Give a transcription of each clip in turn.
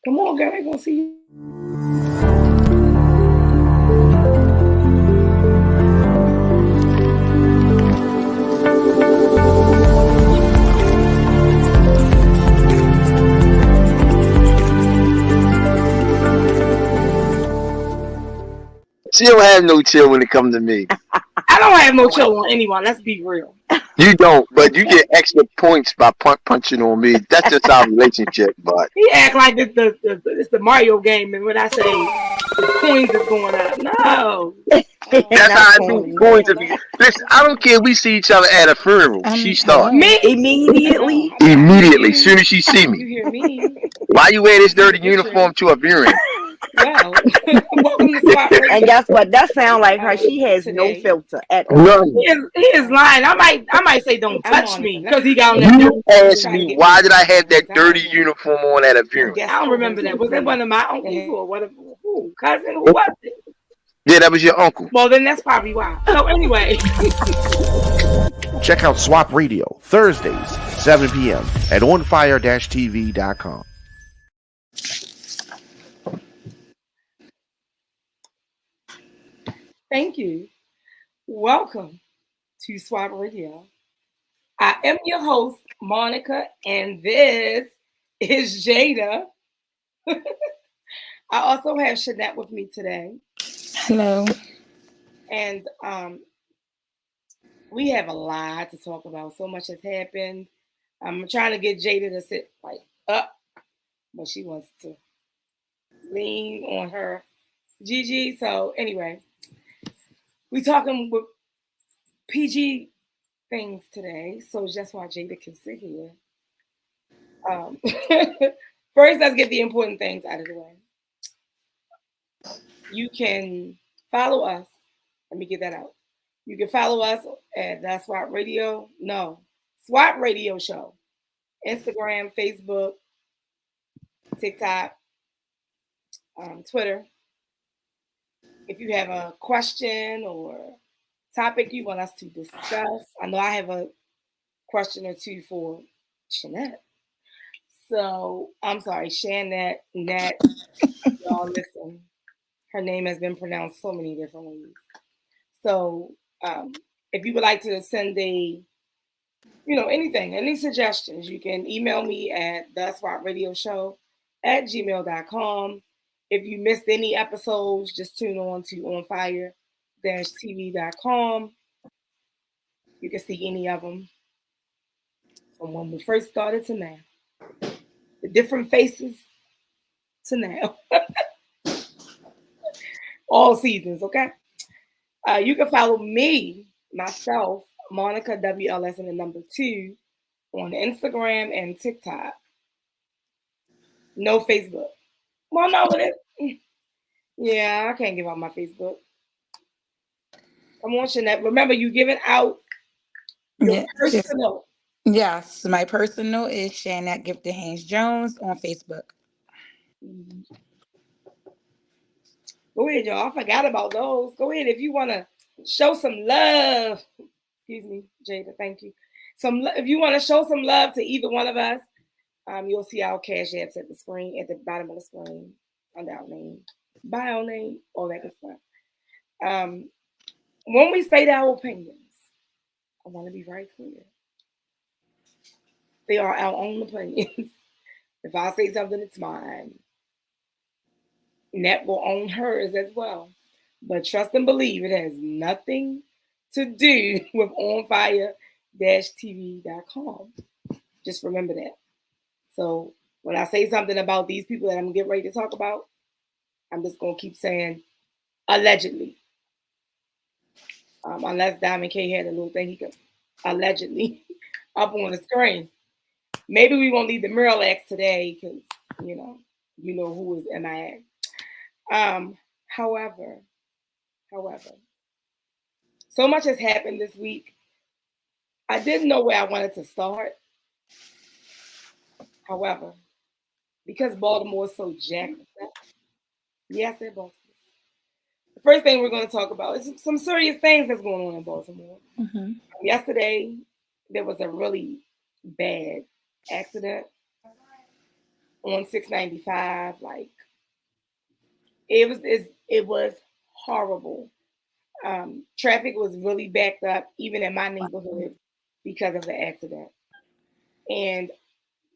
Come on, girl. I gonna see you. She don't have no chill when it comes to me. I don't have no chill on anyone. Let's be real. You don't, but you get extra points by punching on me. That's just our relationship, but He act like it's the Mario game, and when I say the coins is going up, no. that's how I do points. Listen, I don't care. We see each other at a funeral. She starts Me Immediately. immediately, soon as she see You me. hear me? Why you wear this dirty uniform to a funeral? Well, welcome to Swap Radio. And guess what? That sounds like her. She has no Today. filter at all. None. He is lying. I might say don't touch me because he got on that. You asked me why did I have that dirty uniform on at a funeral? I don't remember that. Was that one of my uncles or what? Who cousin? Who was it? Yeah, that was your uncle. Well, then that's probably why. So anyway, Check out Swap Radio Thursdays, 7 p.m. at ONFIRE-TV.com. thank you. Welcome to Swap Radio. I am your host, Monica, and this is Jada. I also have Shanette with me today. Hello. And we have a lot to talk about. So much has happened. I'm trying to get Jada to sit like up, but she wants to lean on her Gigi. So anyway, we talking with PG things today. So just why Jada can sit here. First, let's get the important things out of the way. You can follow us. Let me get that out. You can follow us at the Swap Radio. No, Swap Radio Show. Instagram, Facebook, TikTok, Twitter. If you have a question or topic you want us to discuss, I know I have a question or two for Shanette. So I'm sorry, Shanette, Nat. Y'all listen. Her name has been pronounced so many different ways. So if you would like to send anything, any suggestions, you can email me at theswapradioshow@gmail.com. If you missed any episodes, just tune on to ONFIRE-TV.com. You can see any of them from when we first started to now. The different faces to now. All seasons, okay? You can follow me, myself, Monica WLS and the number 2 on Instagram and TikTok. No Facebook. Well, no, it is. Yeah, I can't give out my Facebook. Come on, Shanette. Remember, you giving out your personal. Yes, my personal is Shanette Gifted Hands Jones on Facebook. Go ahead, y'all. I forgot about those. Go ahead if you want to show some love. Excuse me, Jada. Thank you. If you want to show some love to either one of us, you'll see our cash apps at the screen, at the bottom of the screen, under our name, bio name, all that good stuff. When we state our opinions, I want to be very clear. They are our own opinions. If I say something, it's mine. Nat will own hers as well. But trust and believe it has nothing to do with ONFIRE-TV.com. Just remember that. So when I say something about these people that I'm going to get ready to talk about, I'm just going to keep saying allegedly. Unless Diamond K had a little thing he could allegedly up on the screen. Maybe we won't need the Miralax today because, you know who is MIA. However, so much has happened this week. I didn't know where I wanted to start. However, because Baltimore is so jacked up, yes, I said Baltimore. The first thing we're going to talk about is some serious things that's going on in Baltimore. Mm-hmm. Yesterday, there was a really bad accident. on 695. Like it was horrible. Traffic was really backed up, even in my neighborhood, because of the accident. And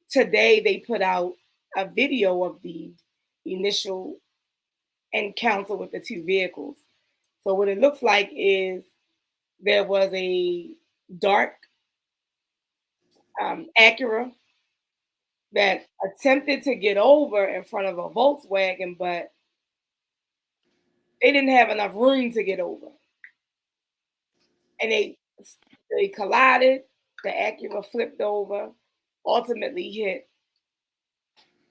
today they put out a video of the initial encounter with the two vehicles. So what it looks like is there was a dark Acura that attempted to get over in front of a Volkswagen, but they didn't have enough room to get over, and they collided. The Acura flipped over, ultimately hit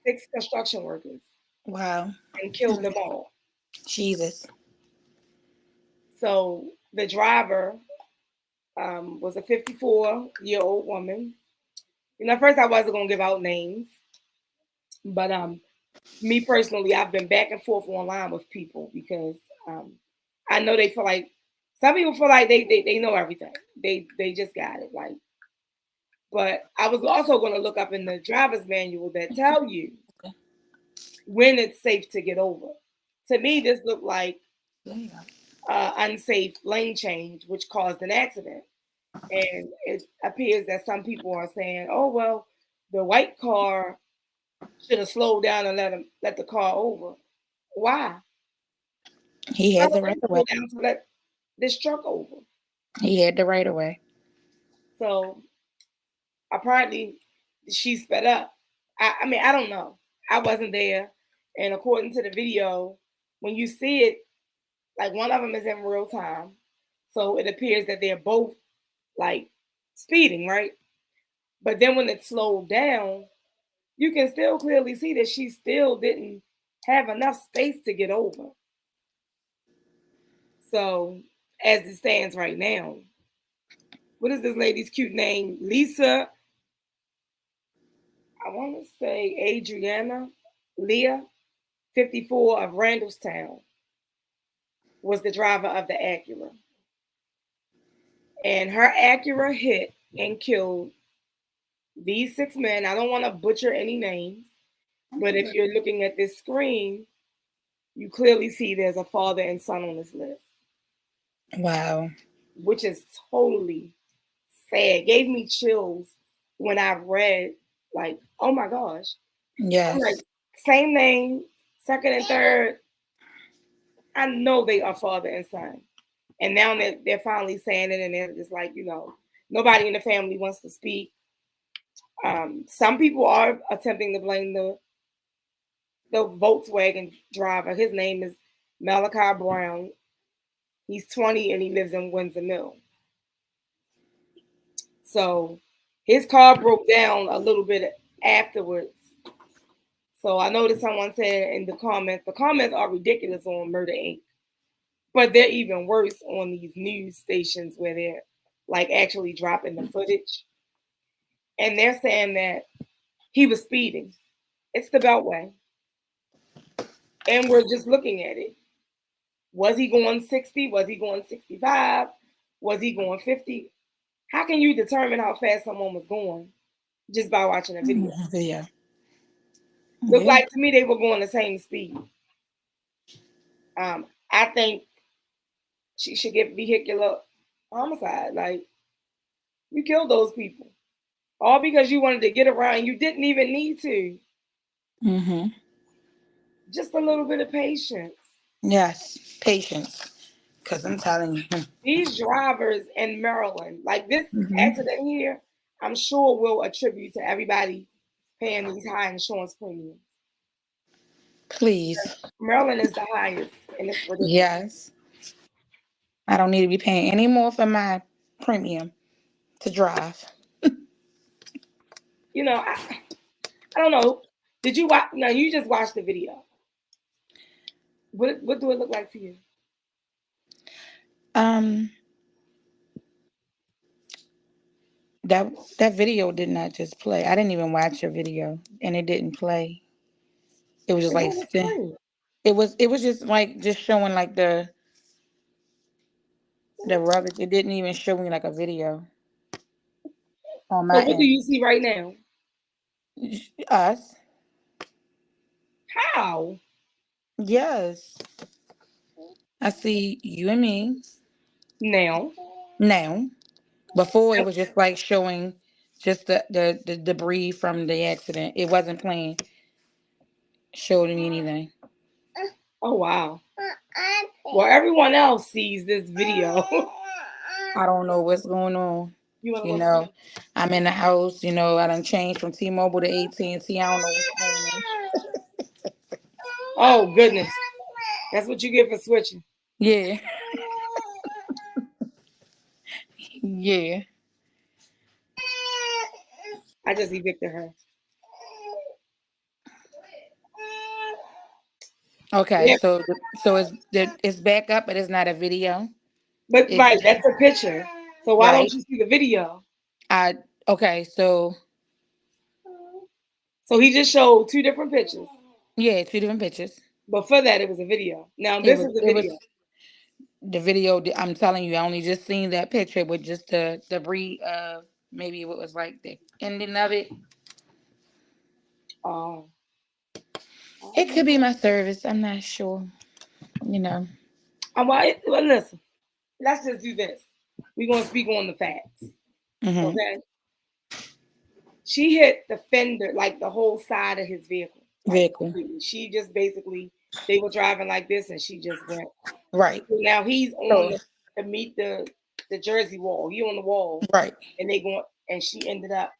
6 construction workers. Wow. And killed them all. Jesus. So the driver was a 54-year-old woman. First I wasn't gonna give out names, but me personally, I've been back and forth online with people because I know they feel like some people feel like they know everything. They just got it. Like, but I was also gonna look up in the driver's manual that tell you when it's safe to get over. To me, this looked like unsafe lane change, which caused an accident. And it appears that some people are saying, "Oh well, the white car should have slowed down and let the car over." Why? He had the right of way. Down to let this truck over. He had the right of way. So apparently, she sped up. I mean, I don't know. I wasn't there, and according to the video, when you see it, like one of them is in real time, so it appears that they're both like speeding, right? But then when it slowed down, you can still clearly see that she still didn't have enough space to get over. So as it stands right now, what is this lady's cute name? Lisa, I want to say Adriana Leah, 54 of Randallstown, was the driver of the Acura. And her Acura hit and killed these 6 men. I don't want to butcher any names, but if you're looking at this screen, you clearly see there's a father and son on this list. Wow. Which is totally sad. Gave me chills when I read, like, oh my gosh. Yes. Like, same name, second and third. I know they are father and son. And now they're finally saying it, and they're just like, nobody in the family wants to speak. Some people are attempting to blame the Volkswagen driver. His name is Malachi Brown. He's 20 and he lives in Windsor Mill. So his car broke down a little bit afterwards. So I noticed someone said in the comments are ridiculous on Murder Inc. But they're even worse on these news stations where they're like actually dropping the footage. And they're saying that he was speeding. It's the Beltway. And we're just looking at it. Was he going 60? Was he going 65? Was he going 50? How can you determine how fast someone was going just by watching a video? Yeah. Looked like to me they were going the same speed. I think she should get vehicular homicide. Like, you killed those people. All because you wanted to get around. You didn't even need to. Mm-hmm. Just a little bit of patience. Yes, patience. Because I'm telling you. These drivers in Maryland, like this accident here, I'm sure will attribute to everybody paying these high insurance premiums. Please. Maryland is the highest. And it's ridiculous. Yes. I don't need to be paying any more for my premium to drive. I don't know. Did you watch? No, you just watched the video. What do it look like to you? That video did not just play. I didn't even watch your video, and it didn't play. It was just it was just showing like the rubbish. It didn't even show me like a video on my So what do you see right now? Us. wow. Yes. I see you and me Now. now. Before it was just like showing just the debris from the accident. It wasn't playing, showing me anything. Oh wow. Well, everyone else sees this video. I don't know what's going on. You know, I'm in the house. I done changed from T-Mobile to AT&T. I don't know what's going on. Oh goodness, that's what you get for switching. Yeah. Yeah. I just evicted her. Okay, Yeah. so it's back up, but it's not a video. But It's right, that's a picture. So why right. don't you see the video? Okay, so he just showed two different pictures. yeah, two different pictures. But for that, it was a video. Now this is the video. It was the video. I'm telling you, I only just seen that picture with just the debris of maybe what was like the ending of it. Oh. It could be my service. I'm not sure. Well, listen. Let's just do this. We're gonna speak on the facts. Mm-hmm. Okay. She hit the fender, like the whole side of his vehicle. She just basically, they were driving like this, and she just went. Right. So now he's on to meet the Jersey wall. He on the wall. Right. And they going, and she ended up.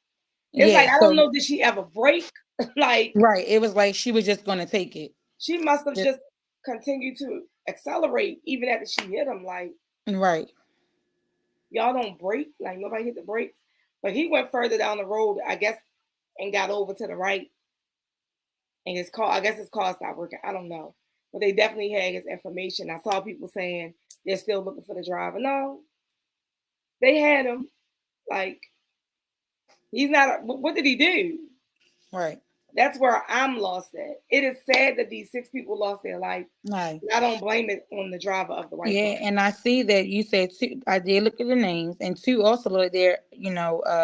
It's like I don't know. Did she ever break? Like right. It was like she was just gonna take it. She must have just continued to accelerate even after she hit him. Like right. Y'all don't brake. Like nobody hit the brakes. But he went further down the road, I guess, and got over to the right. And his car, I guess his car stopped working. I don't know. But they definitely had his information. I saw people saying they're still looking for the driver. No, they had him. Like, he's not, what did he do? Right. That's where I'm lost at. It is sad that these 6 people lost their life. Right. I don't blame it on the driver of the white car. And I see that you said 2. I did look at the names, and 2 also look they're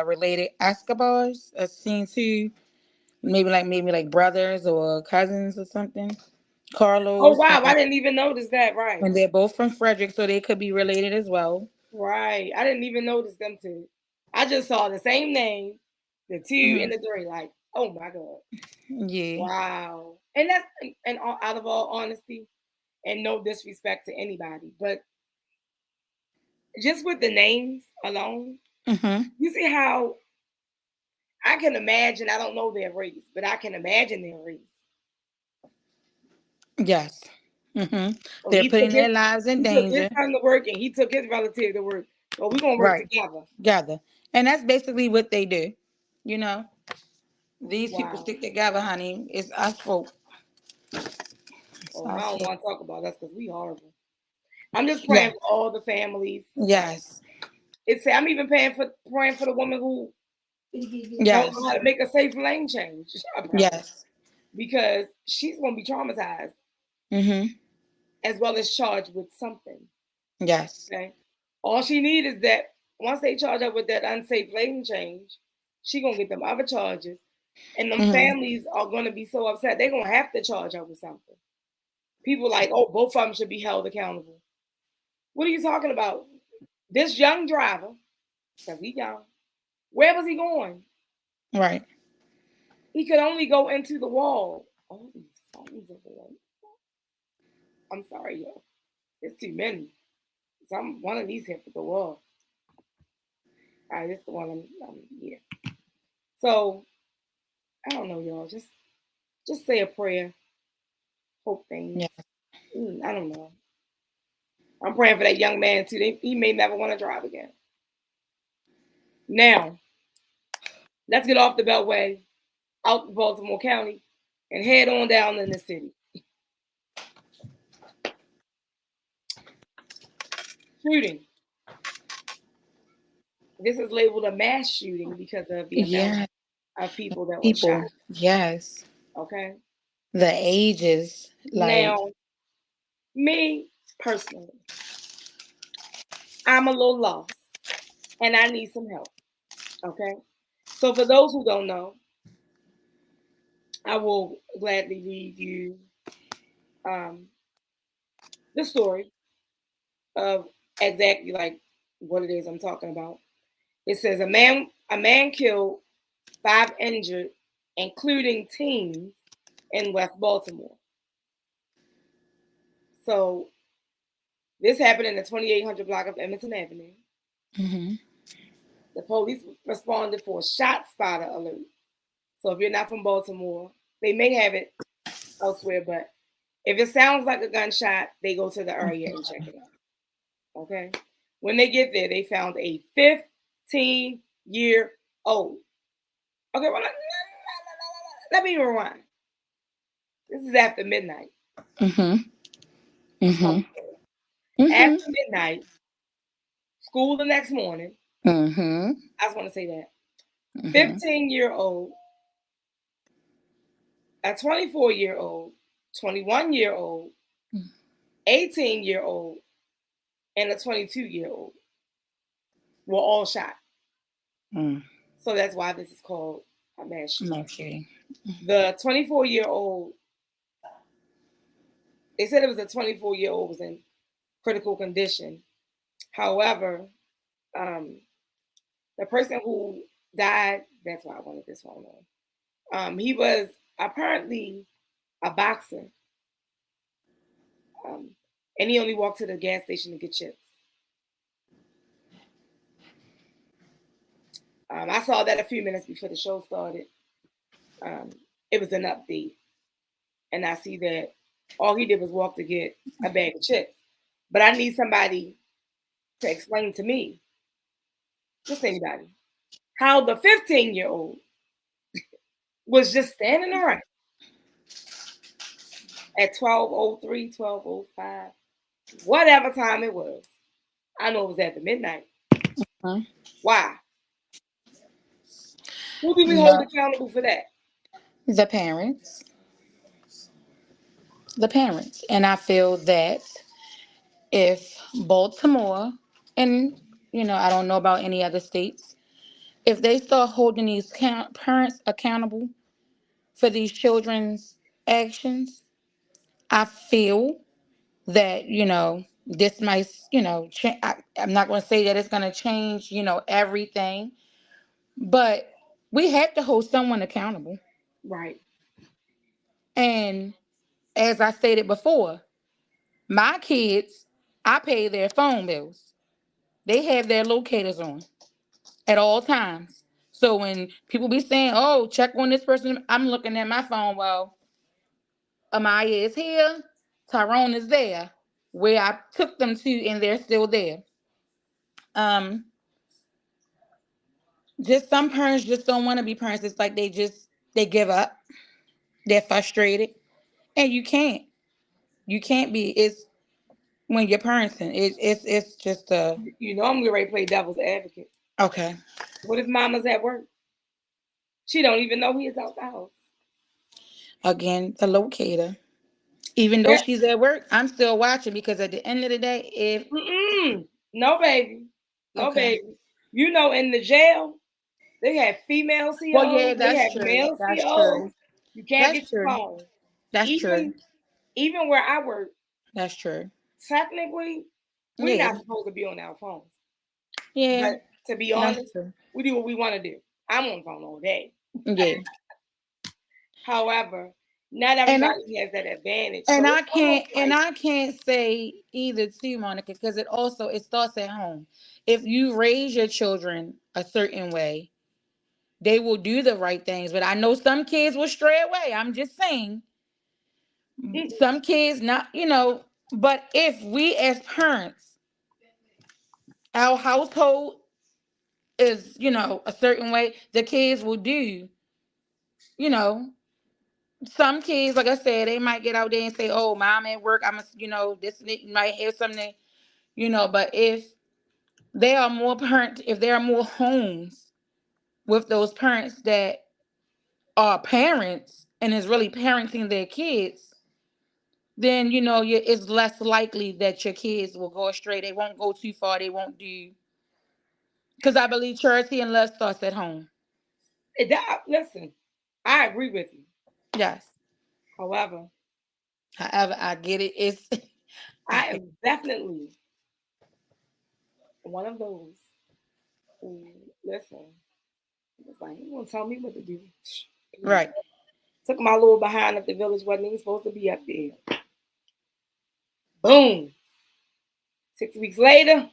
related Escobars. I've seen 2, maybe like brothers or cousins or something. Carlos. Oh wow, I didn't even notice that. Right. And they're both from Frederick, so they could be related as well. Right. I didn't even notice them 2. I just saw the same name, the 2 and the 3. Like, oh my god. Yeah. Wow. And that's and out of all honesty, and no disrespect to anybody, but just with the names alone, you see how I can imagine. I don't know their race, but I can imagine their race. Yes. So they're putting their lives in danger. He took his son to work, and he took his relative to work. So we're gonna work together. And that's basically what they do. These people stick together, honey. It's us folk. I don't want to talk about that because we horrible. I'm just praying for all the families. Yes. I'm even praying for the woman who don't know how to make a safe lane change. Yes. Because she's going to be traumatized. As well as charged with something. Yes. Okay. All she needs is that once they charge her with that unsafe lane change, she going to get them other charges. And them families are going to be so upset. They're going to have to charge her with something. People like, oh, both of them should be held accountable. What are you talking about? This young driver, because he's young, where was he going? Right. He could only go into the wall. Oh, these phones are going. I'm sorry, yo. It's too many. One of these have to go off. All right, this is the one yeah. So, I don't know, y'all. Just say a prayer. Hope things. Yeah. I don't know. I'm praying for that young man, too. He may never want to drive again. Now, let's get off the Beltway, out to Baltimore County, and head on down in the city. Shooting. This is labeled a mass shooting because of the amount of people that were shot. Yes. Okay. The ages. Now, me personally, I'm a little lost and I need some help. Okay. So for those who don't know, I will gladly read you the story of exactly like what it is I'm talking about. It says a man killed, 5 injured, including teens in West Baltimore. So this happened in the 2800 block of Emerson Avenue. Mm-hmm. The police responded for a shot spotter alert. So if you're not from Baltimore, they may have it elsewhere, but if it sounds like a gunshot, they go to the area and check it out. Okay? When they get there, they found a 15-year-old. Okay, well, let me rewind. This is after midnight. Mm-hmm. Mm-hmm. So after midnight, school the next morning. Mm-hmm. I just want to say that. 15-year-old, a 24-year-old, 21-year-old, 18-year-old, and a 22-year-old were all shot. Mm. So that's why this is called a mass shooting. Okay. The 24-year-old, they said it was a 24-year-old was in critical condition. However, the person who died, that's why I wanted this phone on. He was apparently a boxer. And he only walked to the gas station to get chips. I saw that a few minutes before the show started. It was an update. And I see that all he did was walk to get a bag of chips. But I need somebody to explain to me, just anybody, how the 15-year-old was just standing around at 12:03, 12:05, whatever time it was. I know it was after midnight. Why? Who do we hold accountable for that? The parents. The parents. And I feel that if Baltimore, and I don't know about any other states, if they start holding these parents accountable for these children's actions, I feel that this might I'm not going to say that it's going to change everything, but we have to hold someone accountable. Right. And as I stated before, my kids, I pay their phone bills. They have their locators on at all times. So when people be saying, "Oh, check on this person," I'm looking at my phone. Well, Amaya is here, Tyrone is there, where I took them to, and they're still there. Just some parents just don't want to be parents. It's like they give up. They're frustrated, and you can't be. It's when you're parenting. It's just a. I'm getting ready to play devil's advocate. Okay. What if mama's at work? She don't even know he's out the house. Again, the locator. Even though she's at work, I'm still watching because at the end of the day, if no baby, baby, in the jail they have female COs. Well, yeah, they have true. male That's COs. True. You can't That's get your true. phone. That's true. Even where I work, that's true. Technically, we're not supposed to be on our phones. Yeah. But to be honest, we do what we want to do. I'm on the phone all day. Yeah. However, not everybody has that advantage. And so I can't say either too, Monica, because it starts at home. If you raise your children a certain way, they will do the right things. But I know some kids will stray away. I'm just saying. Some kids not, but if we as parents, our household is, a certain way, the kids will do, some kids, like I said, they might get out there and say, "Oh, mom at work, I'm this and it," you might hear something, but if there are more homes with those parents that are parents and is really parenting their kids, then it's less likely that your kids will go astray. They won't go too far. They won't do, because I believe charity and love starts at home. Listen, I agree with you. Yes. However, However, I get it. It's I am definitely one of those who listen. It's like you gonna tell me what to do. right. Took my little behind up the village, wasn't even supposed to be up there. Boom. 6 weeks later,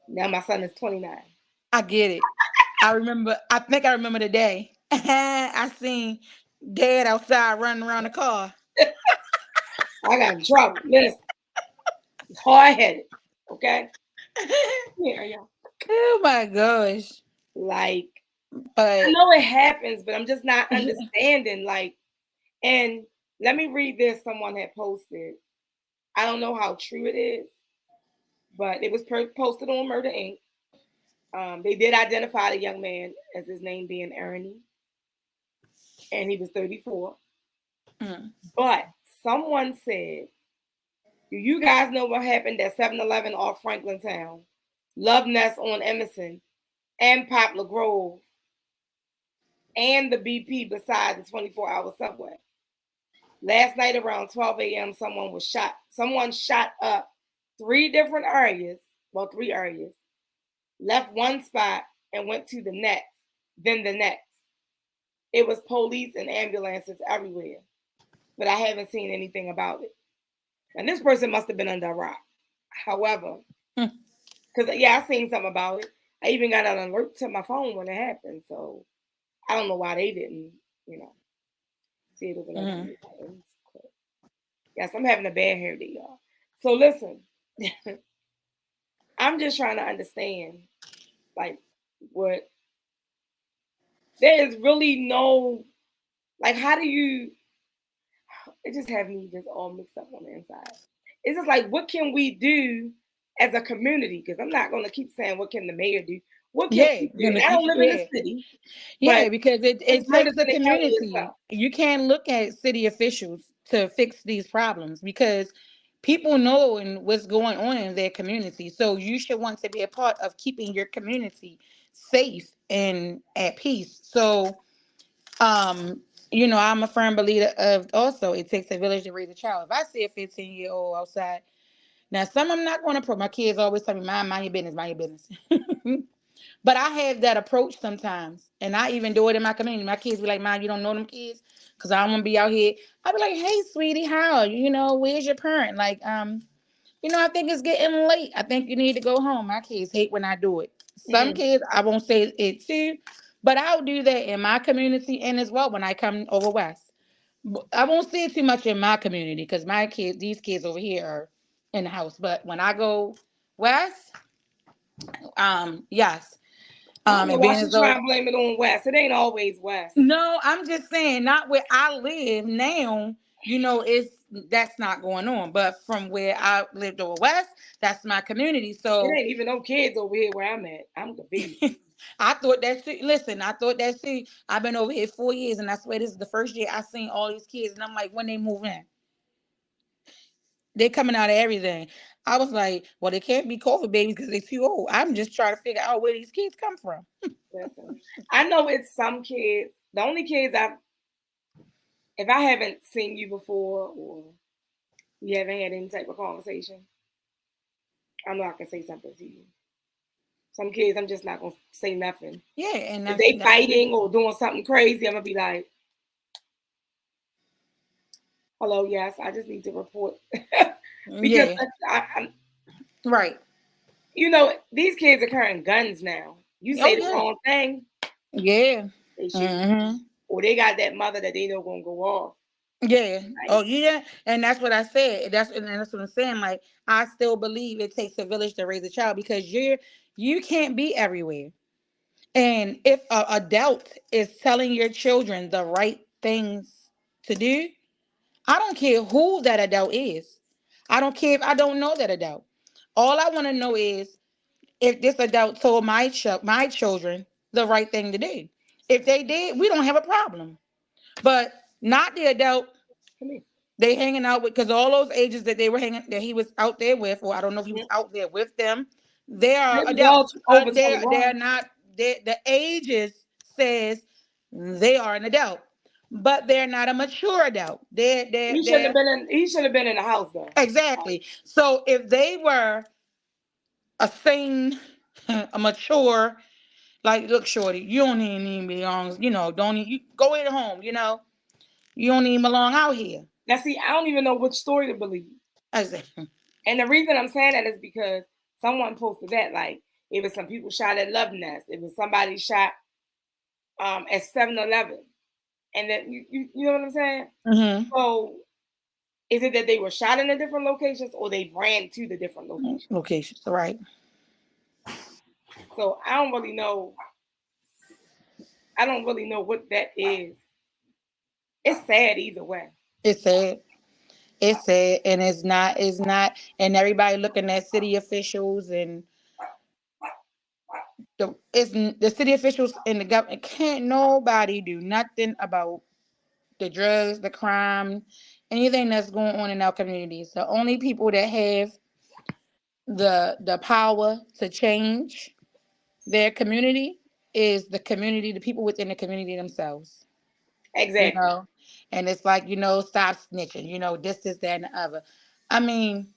now my son is 29. I get it. I think I remember the day. I seen Dad outside running around the car. I got in trouble. Listen, hard headed. Okay? Yeah, y'all. Oh my gosh. Like, But I know it happens, but I'm just not understanding. Like, and let me read this someone had posted. I don't know how true it is, but it was posted on Murder Inc. They did identify the young man as his name being Ernie, and he was 34. But someone said, do you guys know what happened at 7-Eleven off Franklin Town, Love Nest on Emerson, and Poplar Grove, and the BP beside the 24-hour subway? Last night around 12 a.m., someone shot up 3 different areas, three areas, left one spot and went to the next, then the next. It was police and ambulances everywhere, but I haven't seen anything about it. And this person must have been under a rock. However, because I seen something about it. I even got an alert to my phone when it happened. So I don't know why they didn't, see it over there. Yes, I'm having a bad hair day, y'all. So listen, I'm just trying to understand, like, what there is really no, like, how do you? It just have me just all mixed up on the inside. It's just like, what can we do as a community? Because I'm not going to keep saying, what can the mayor do? What can we do? I don't live in the city. Yeah, because it takes a community. You can't look at city officials to fix these problems because people know what's going on in their community. So you should want to be a part of keeping your community safe and at peace. So, I'm a firm believer of also it takes a village to raise a child. If I see a 15-year-old outside, now some I'm not going to put. My kids always tell me, mind your business, mind your business. But I have that approach sometimes, and I even do it in my community. My kids be like, "Mom, you don't know them kids, because I don't want to be out here." I be like, "Hey, sweetie, how are you? Where's your parent? Like, I think it's getting late. I think you need to go home." My kids hate when I do it. Some kids, I won't say it too, but I'll do that in my community and as well when I come over west. I won't say it too much in my community because these kids over here are in the house. But when I go west, yes. And why should try and blame it on West? It ain't always West. No, I'm just saying, not where I live now. That's not going on. But from where I lived over west, that's my community. So it ain't even no kids over here where I'm at. I'm confused. I thought that too. Listen, I thought that too. I've been over here 4 years, and I swear this is the first year I seen all these kids, and I'm like, when they move in, they coming out of everything. I was like, well, they can't be COVID babies because they're too old. I'm just trying to figure out where these kids come from. Listen, I know it's some kids. The only kids if I haven't seen you before or we haven't had any type of conversation, I know I can say something to you. Some kids, I'm just not gonna say nothing. Yeah, and if they fighting or doing something crazy, I'm gonna be like, "Hello, yes, I just need to report." Because I'm right. These kids are carrying guns now. You say the wrong thing, yeah, they shoot. Or they got that mother that they know gonna go off. Yeah. Right? Oh, yeah. And that's what I said. That's what I'm saying. Like, I still believe it takes a village to raise a child because you can't be everywhere. And if an adult is telling your children the right things to do, I don't care who that adult is. I don't care if I don't know that adult. All I want to know is if this adult told my children the right thing to do. If they did, we don't have a problem. But not the adult they hanging out with, because all those ages that he was out there with, or I don't know if he was out there with them, they are adults. They're not. The ages says they are an adult. but they're not a mature adult. He shouldn't have been in. He should have been in the house though. Exactly. So if they were a sane, a mature, like, look, shorty, you don't even belong. You know, don't you go in home. You know, you don't even belong out here. Now, see, I don't even know which story to believe. Exactly. And the reason I'm saying that is because someone posted that, like, it was some people shot at Love Nest. It was somebody shot at 7-Eleven. And then, you know what I'm saying? Mm-hmm. So, is it that they were shot in the different locations or they ran to the different locations? Locations, right. So, I don't really know. I don't really know what that is. It's sad either way. It's sad. It's sad, and it's not, and everybody looking at city officials and the city officials and the government. Can't nobody do nothing about the drugs, the crime, anything that's going on in our communities. The only people that have the power to change their community is the community, the people within the community themselves. Exactly. You know, and it's like, you know, stop snitching. You know, this, and the other. I mean,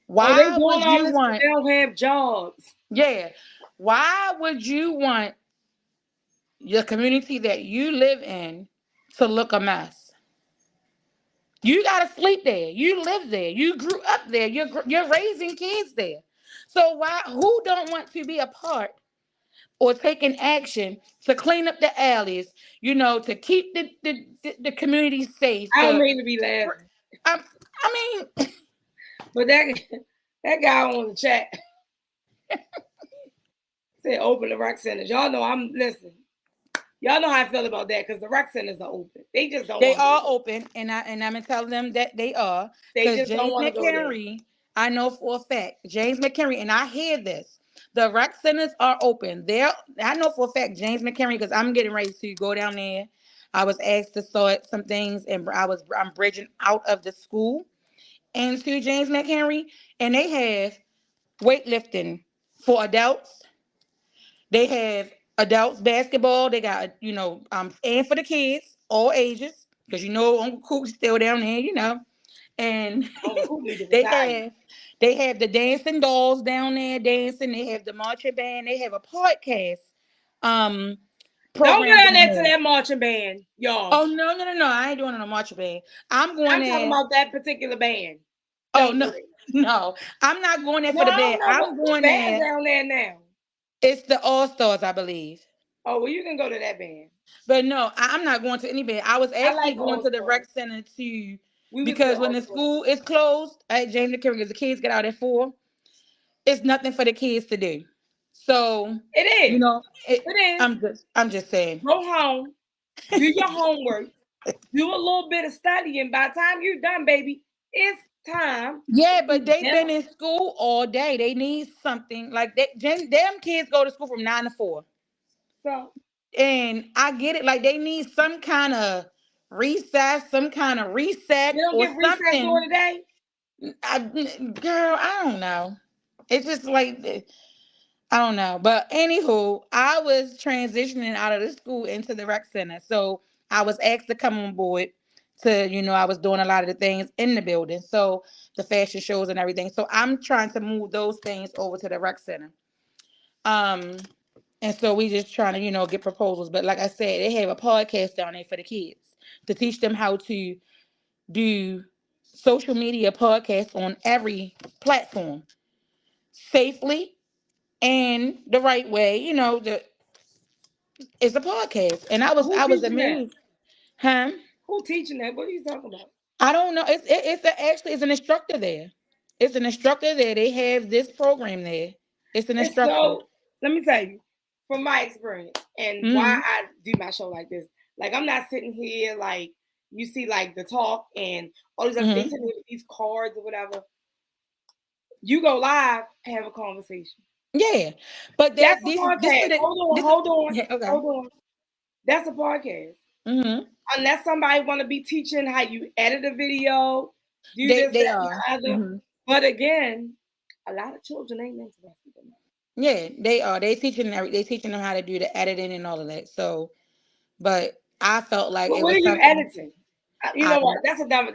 why would you want? They don't have jobs. Yeah, why would you want your community that you live in to look a mess? You gotta sleep there. You live there. You grew up there. You're raising kids there. So who don't want to be a part or taking action to clean up the alleys? You know, to keep the community safe. I don't mean to be laughing. I mean, but that guy on the chat said open the rec centers. Y'all know Y'all know how I feel about that because the rec centers are open. They just don't. They are open, and I'm gonna tell them that they are. They just don't want to go there. I know for a fact, James McHenry, and I hear this. The rec centers are open. I know for a fact, James McHenry, because I'm getting ready to go down there. I was asked to sort some things, and I'm bridging out of the school into James McHenry, and they have weightlifting for adults. They have adults basketball. They got, you know, and for the kids, all ages, because you know Uncle Cook's still down there, you know. And they have the dancing dolls down there dancing. They have the marching band. They have a podcast. Don't get on there to that marching band, y'all. Oh no! I ain't doing it on a marching band. I'm talking about that particular band. No, I'm not going there for the band. I'm going there down there now. It's the All Stars, I believe. Oh, well, you can go to that band. But no, I'm not going to any band. I was actually going to the rec center too, because when the school is closed at James McHenry, because the kids get out at 4, it's nothing for the kids to do. So it is. You know, it is. I'm just saying. Go home, do your homework, do a little bit of studying. By the time you're done, baby, it's time. Yeah, but they've been in school all day. They need something like that. Them kids go to school from 9 to 4. So, and I get it. Like they need some kind of recess, some kind of reset. You don't or get recess during the day? Girl, I don't know. It's just like I don't know. But anywho, I was transitioning out of the school into the rec center, so I was asked to come on board. I was doing a lot of the things in the building, so the fashion shows and everything. So I'm trying to move those things over to the rec center. And so we just trying to, get proposals. But like I said, they have a podcast down there for the kids to teach them how to do social media podcasts on every platform safely and the right way. It's a podcast, and I was amazed. Huh? Who teaching that? What are you talking about? I don't know. It's an instructor there. It's an instructor there. They have this program there. It's an instructor. So let me tell you, from my experience and why I do my show like this. Like I'm not sitting here like you see like the talk and all these other things with these cards or whatever. You go live and have a conversation. Yeah, but that's a podcast. Hold on. Yeah, okay. Hold on. That's a podcast. Mm-hmm. Unless somebody want to be teaching how you edit a video, they are. Mm-hmm. But again, a lot of children ain't interested in that. Yeah, they are. They teaching them how to do the editing and all of that. So, but I felt like it what was are you something. editing? You know what? That's another.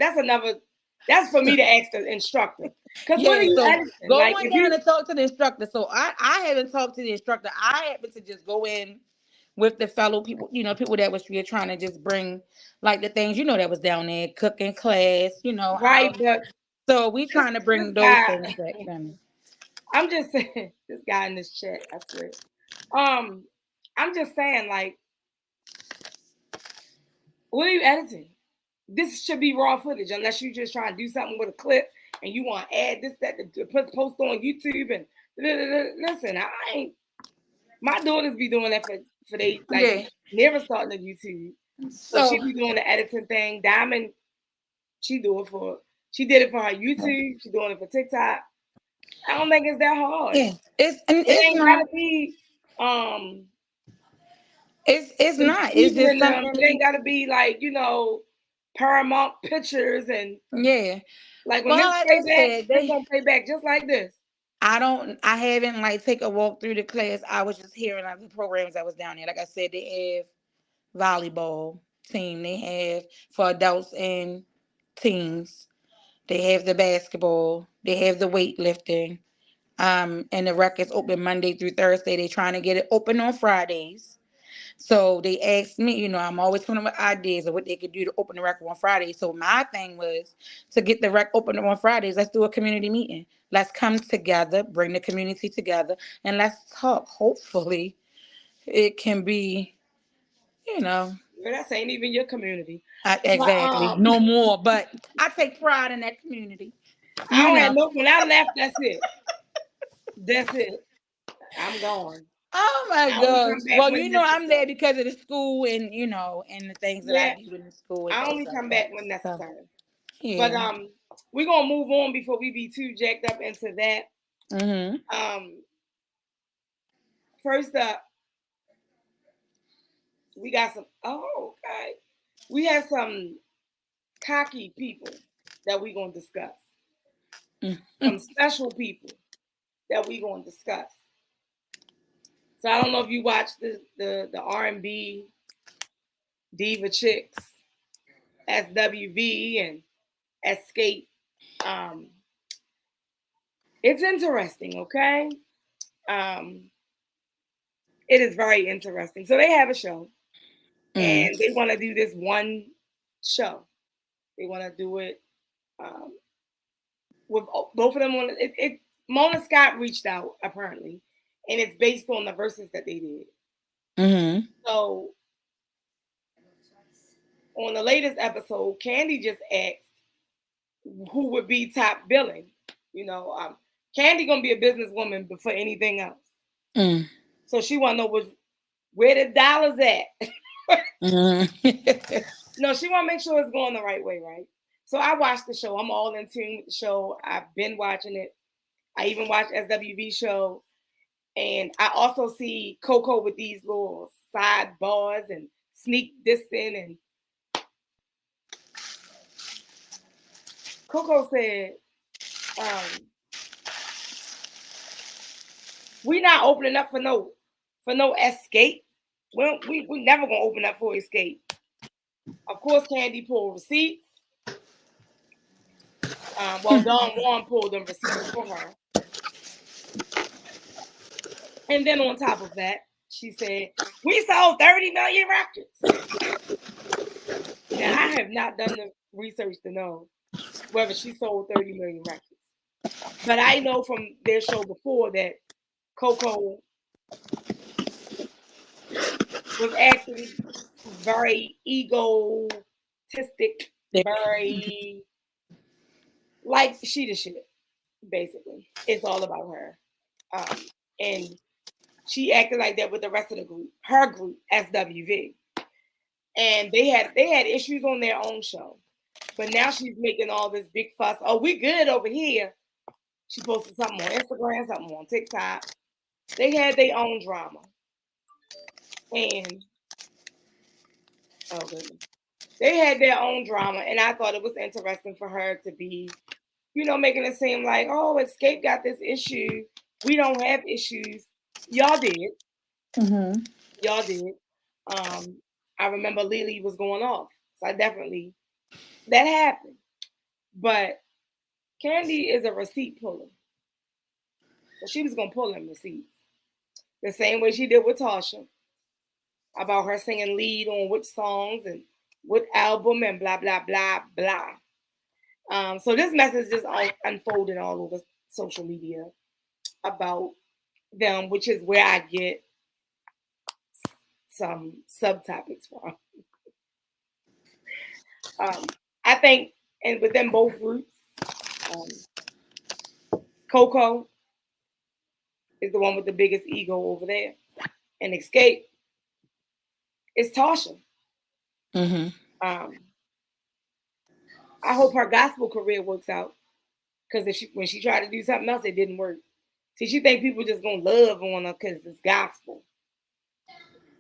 That's for me to ask the instructor. Because what are you So editing? go Like, on if down you and talk to the instructor. So I haven't talked to the instructor. I happen to just go in with the fellow people, people that was here trying to just bring like the things, that was down there, cooking class, right, how. but So we this trying to bring those guy, things back then. I'm just saying, this guy in this chat, I swear. I'm just saying, like, what are you editing? This should be raw footage, unless you just trying to do something with a clip and you want to add this, that, to post on YouTube and listen. I ain't. My daughters be doing that for they like never starting a YouTube, so she be doing the editing thing. Diamond, she did it for her YouTube. She doing it for TikTok. I don't think it's that hard. Yeah, it ain't gotta be It's not. It's just something. It ain't gotta be like Paramount Pictures and like when this play back, it's gonna play back just like this. I haven't like take a walk through the class. I was just hearing like the programs that was down there. Like I said, they have volleyball team. They have for adults and teens. They have the basketball. They have the weightlifting. And the rec is open Monday through Thursday. They're trying to get it open on Fridays. So they asked me, I'm always coming up with ideas of what they could do to open the rec on Friday. So my thing was to get the rec open on Fridays. Let's do a community meeting. Let's come together, bring the community together, and let's talk. Hopefully, it can be, Well, that ain't even your community. Exactly. No more. But I take pride in that community. I don't have no. When I left, that's it. That's it. I'm gone. Oh my gosh. Well, I'm there because of the school and and the things that I do in the school. I only come back when necessary. Yeah. But we're gonna move on before we be too jacked up into that. First up, we got some. Oh, okay. We have some cocky people that we're gonna discuss. Some special people that we're gonna discuss. So I don't know if you watch the R&B diva chicks, SWV and XSCAPE. It's interesting, okay? It is very interesting. So they have a show, and they want to do this one show. They want to do it with both of them on it. Mona Scott reached out apparently, and it's based on the verses that they did. So on the latest episode, Candy just asked who would be top billing. Candy gonna be a businesswoman before anything else. So she wanna know where the dollars at. No, she wanna make sure it's going the right way, right? So I watched the show. I'm all in tune with the show. I've been watching it. I even watched SWV show. And I also see Coco with these little sidebars and sneak dissing. And Coco said, we not opening up for no XSCAPE. We never gonna open up for XSCAPE. Of course, Candy pulled receipts. Don Juan pulled them receipts for her. And then on top of that, she said, we sold 30 million records. Now, I have not done the research to know whether she sold 30 million records. But I know from their show before that Coco was actually very egotistic, very like she the shit, basically. It's all about her. And she acted like that with the rest of the group, her group, SWV. And they had issues on their own show. But now she's making all this big fuss. Oh, we good over here. She posted something on Instagram, something on TikTok. They had their own drama. And they had their own drama. And I thought it was interesting for her to be, making it seem like, oh, XSCAPE got this issue. We don't have issues. Y'all did. Y'all did. I remember Lily was going off. So I definitely, that happened. But Candy is a receipt puller. So she was going to pull them receipts. The same way she did with Tasha about her singing lead on which songs and what album and blah, blah, blah, blah. So this message is unfolding all over social media about them, which is where I get some subtopics from. I think, and within both groups, Coco is the one with the biggest ego over there, and XSCAPE is Tasha. Mm-hmm. I hope her gospel career works out, because when she tried to do something else, it didn't work. See, she think people just gonna love on her because it's gospel.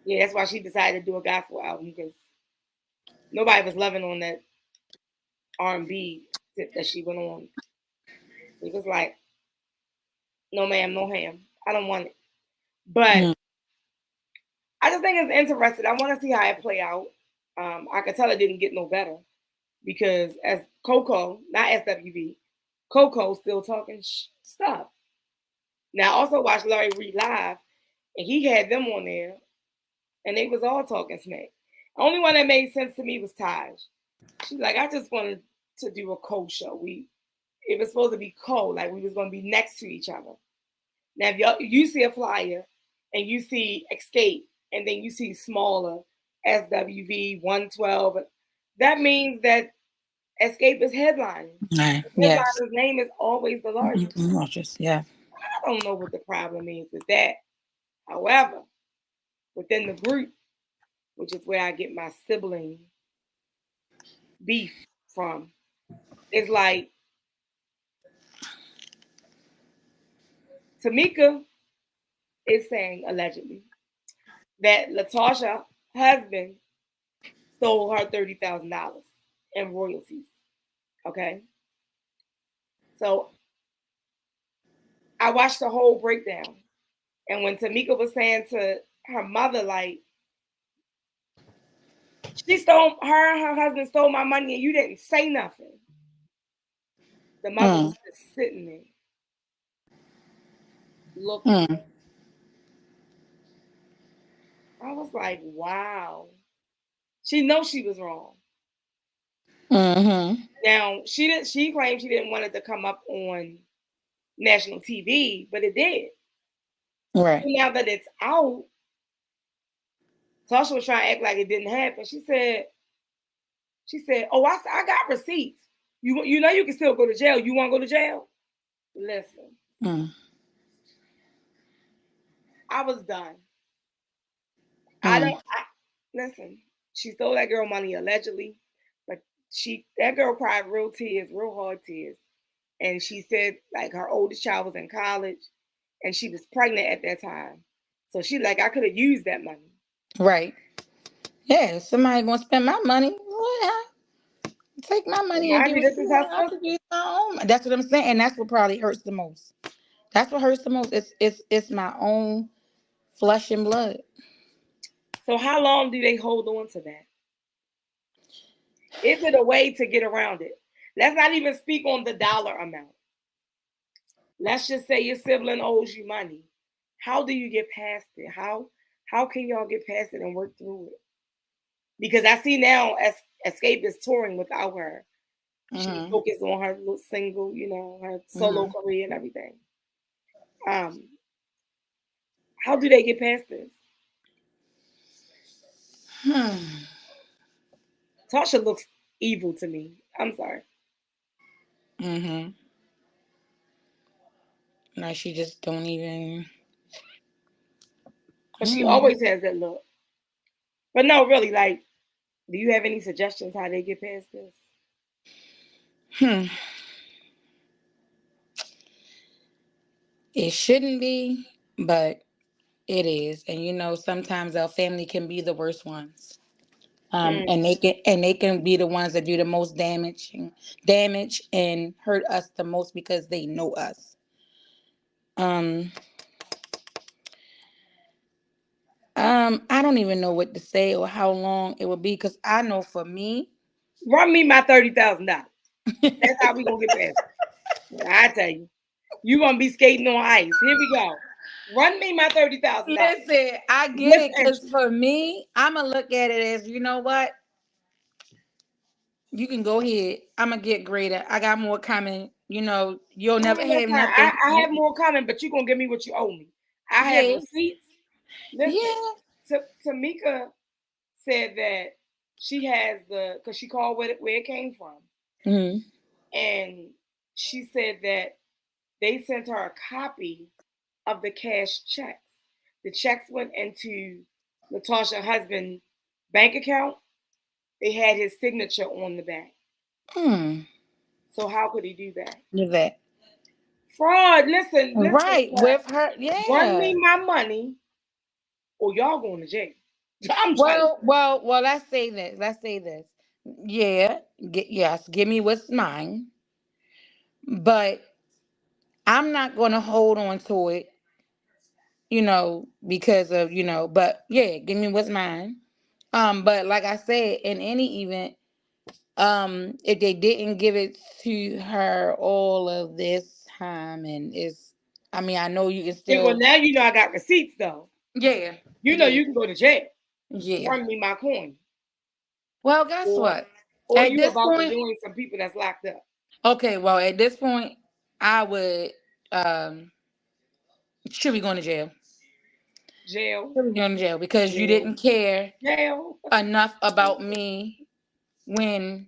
Yeah, that's why she decided to do a gospel album, because nobody was loving on that R&B that she went on. It was like, no ma'am, no ham. I don't want it. But I just think it's interesting. I want to see how it play out. I could tell it didn't get no better, because as Coco, not SWV, Coco still talking stuff. Now, I also watched Larry Reid live, and he had them on there, and they was all talking smack. The only one that made sense to me was Taj. She's like, I just wanted to do a co-show. It was supposed to be like we was going to be next to each other. Now, if you see a flyer and you see XSCAPE, and then you see smaller SWV 112, that means that XSCAPE is headlining. Right. The Yes. headliner's name is always the largest. Yeah. I don't know what the problem is with that. However, within the group, which is where I get my sibling beef from, it's like Tamika is saying, allegedly, that LaTocha husband stole her $30,000 in royalties. Okay. So I watched the whole breakdown. And when Tamika was saying to her mother, like, her husband stole my money and you didn't say nothing. The mother was just sitting there looking. I was like, wow. She knows she was wrong. Mm-hmm. Now, she claimed she didn't want it to come up on national TV, but it did. Right. So now that it's out, Tasha was trying to act like it didn't happen. She said, oh, I got receipts. You know you can still go to jail. You want to go to jail? Listen. I was done. Listen, she stole that girl money allegedly, but that girl cried real hard tears. And she said, like, her oldest child was in college and she was pregnant at that time. So she like, I could have used that money. Right. Yeah, somebody gonna spend my money. Well, take my money and do it. That's what I'm saying, and that's what probably hurts the most. That's what hurts the most. It's my own flesh and blood. So how long do they hold on to that? Is it a way to get around it? Let's not even speak on the dollar amount. Let's just say your sibling owes you money. How do you get past it? How can y'all get past it and work through it? Because I see now XSCAPE is touring without her. She focused on her little single, her solo career and everything. How do they get past this? Tasha looks evil to me. I'm sorry. Like she just don't even. But she always has that look. But no, really, like, do you have any suggestions how they get past this? It shouldn't be, but it is. And sometimes our family can be the worst ones. And they can be the ones that do the most damage and hurt us the most because they know us. I don't even know what to say or how long it will be because I know for me. Run me my $30,000. That's how we gonna get past it. I tell you, you gonna be skating on ice. Here we go. Run me my $30,000. Listen, I get it because for me, I'm gonna look at it as you know what. You can go ahead. I'm gonna get greater. I got more coming. You know, you'll never have nothing. I have more coming, but you're gonna give me what you owe me. I have receipts. Listen, Tamika said that she has because she called where it came from. Mm-hmm. And she said that they sent her a copy of the cash checks. The checks went into LaTocha's husband's bank account. They had his signature on the back. So how could he do that? Do that. Fraud. Listen. Right, with her, Run me my money or y'all going to jail. Well, let's say this. Yeah, yes, give me what's mine. But I'm not going to hold on to it, because of, but yeah, give me what's mine. But like I said, in any event, if they didn't give it to her all of this time I know you can still. Well, now you know I got receipts though. Yeah. You know you can go to jail. Yeah. Run me my coin. Well, guess what? Or at you about to join some people that's locked up. Okay, well, at this point, I would should be going to jail. Jail. Should be going to jail because you didn't care enough about me when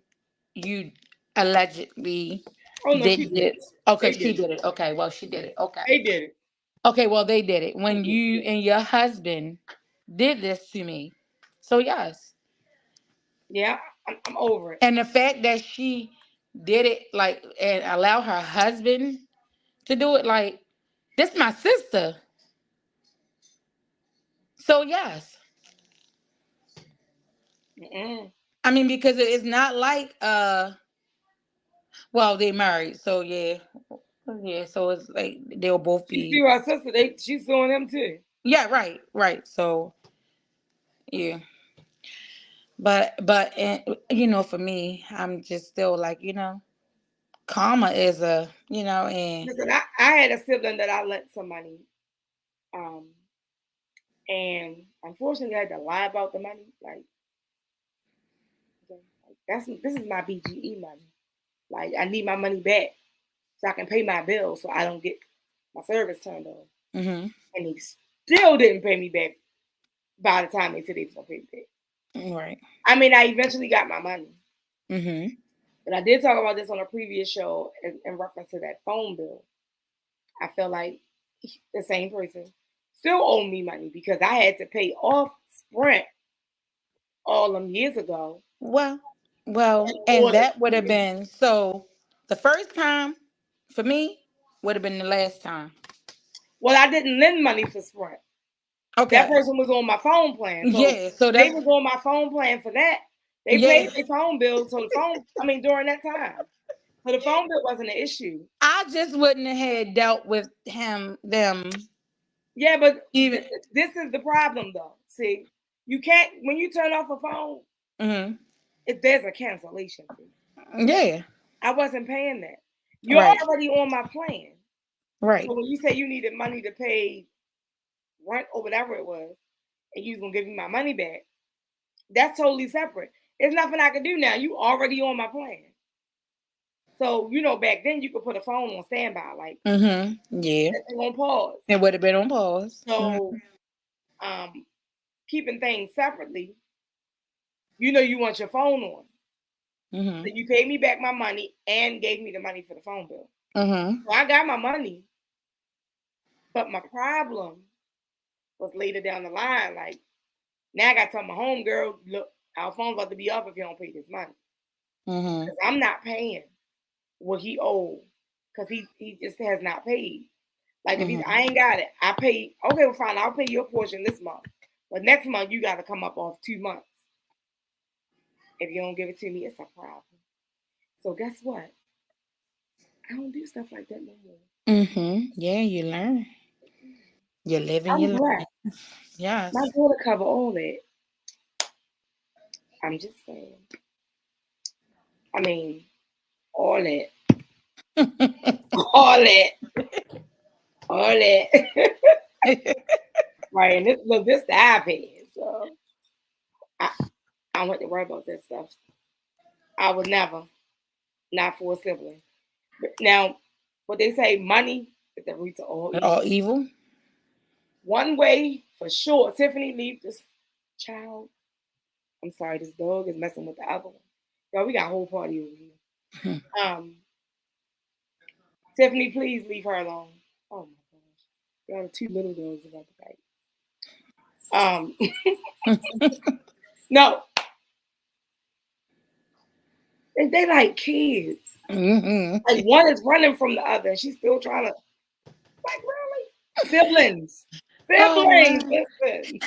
you allegedly did this. Okay, she did it. Okay, well, she did it. Okay. They did it. Okay, well, they did it. When you and your husband did this to me. So, yes. Yeah, I'm over it. And the fact that she did it, and allow her husband to do it, this my sister. So, yes. I mean, because it's not like, well, they married. So, yeah. Yeah, so it's like they'll both be. She her sister. She's suing him too. Yeah, right. So, yeah. But for me, I'm just still karma is and. Listen, I had a sibling that I lent some money, and unfortunately, I had to lie about the money. This is my BGE money. I need my money back so I can pay my bills so I don't get my service turned off. Mm-hmm. And he still didn't pay me back by the time they said they was gonna pay me back. Right. I mean, I eventually got my money. Mm-hmm. But I did talk about this on a previous show in reference to that phone bill. I feel like the same person still owed me money because I had to pay off Sprint all them years ago. Well, and that would have been so. The first time for me would have been the last time. Well, I didn't lend money for Sprint. Okay. That person was on my phone plan. So so they was on my phone plan for that. They paid their phone bill. So during that time. So the phone bill wasn't an issue. I just wouldn't have had dealt with them. Yeah, but even this is the problem though. See, you can't, when you turn off a phone, if there's a cancellation fee. Yeah. I wasn't paying that. You're already on my plan. Right. So when you say you needed money to pay rent or whatever it was, and you was gonna give me my money back, that's totally separate. There's nothing I can do now. You already on my plan. So back then you could put a phone on standby, yeah, on pause. It would have been on pause. So, keeping things separately, you want your phone on. So you paid me back my money and gave me the money for the phone bill. So I got my money, but my problem was later down the line. Now I got to tell my home girl, look, our phone's about to be off if you don't pay this money. Because I'm not paying what he owed because he just has not paid. If I ain't got it, I pay. Okay, well, fine. I'll pay your portion this month, but next month you got to come up off 2 months. If you don't give it to me, it's a problem. So guess what? I don't do stuff like that no more. Yeah, you learn. You live and you learn. Yes. My daughter cover all that. I'm just saying. I mean, all that. All that. All that. Right. And this the iPad. So I don't have to worry about that stuff. I would never. Not for a sibling. But now, what they say, money is the root of all evil. All evil? One way for sure. Tiffany, leave this child. I'm sorry, this dog is messing with the other one. Yo, we got a whole party over here. Tiffany, please leave her alone. Oh my gosh. Y'all are two little dogs about to fight. No. They like kids. Like one is running from the other and she's still trying to, like, really? Siblings. Siblings, listen.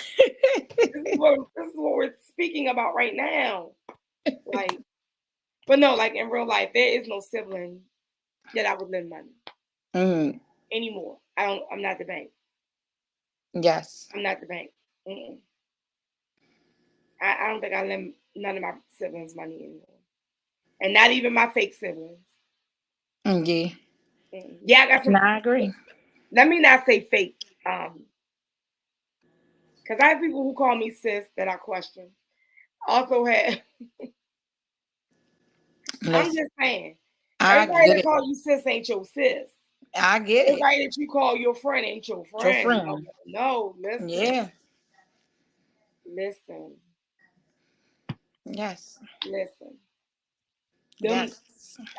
This is what we're speaking about right now. Like, but no, like in real life, there is no sibling that I would lend money anymore. I'm not the bank. Yes. I'm not the bank. I don't think I lend none of my siblings money anymore. And not even my fake siblings. Yeah. Yeah, I got some. I agree. Let me not say fake. Because I have people who call me sis that I question. Also have. I'm just saying. Everybody that call you sis ain't your sis. I get Everybody that you call your friend ain't your friend. No, listen. Yeah. Listen. Yes. Listen. Yes.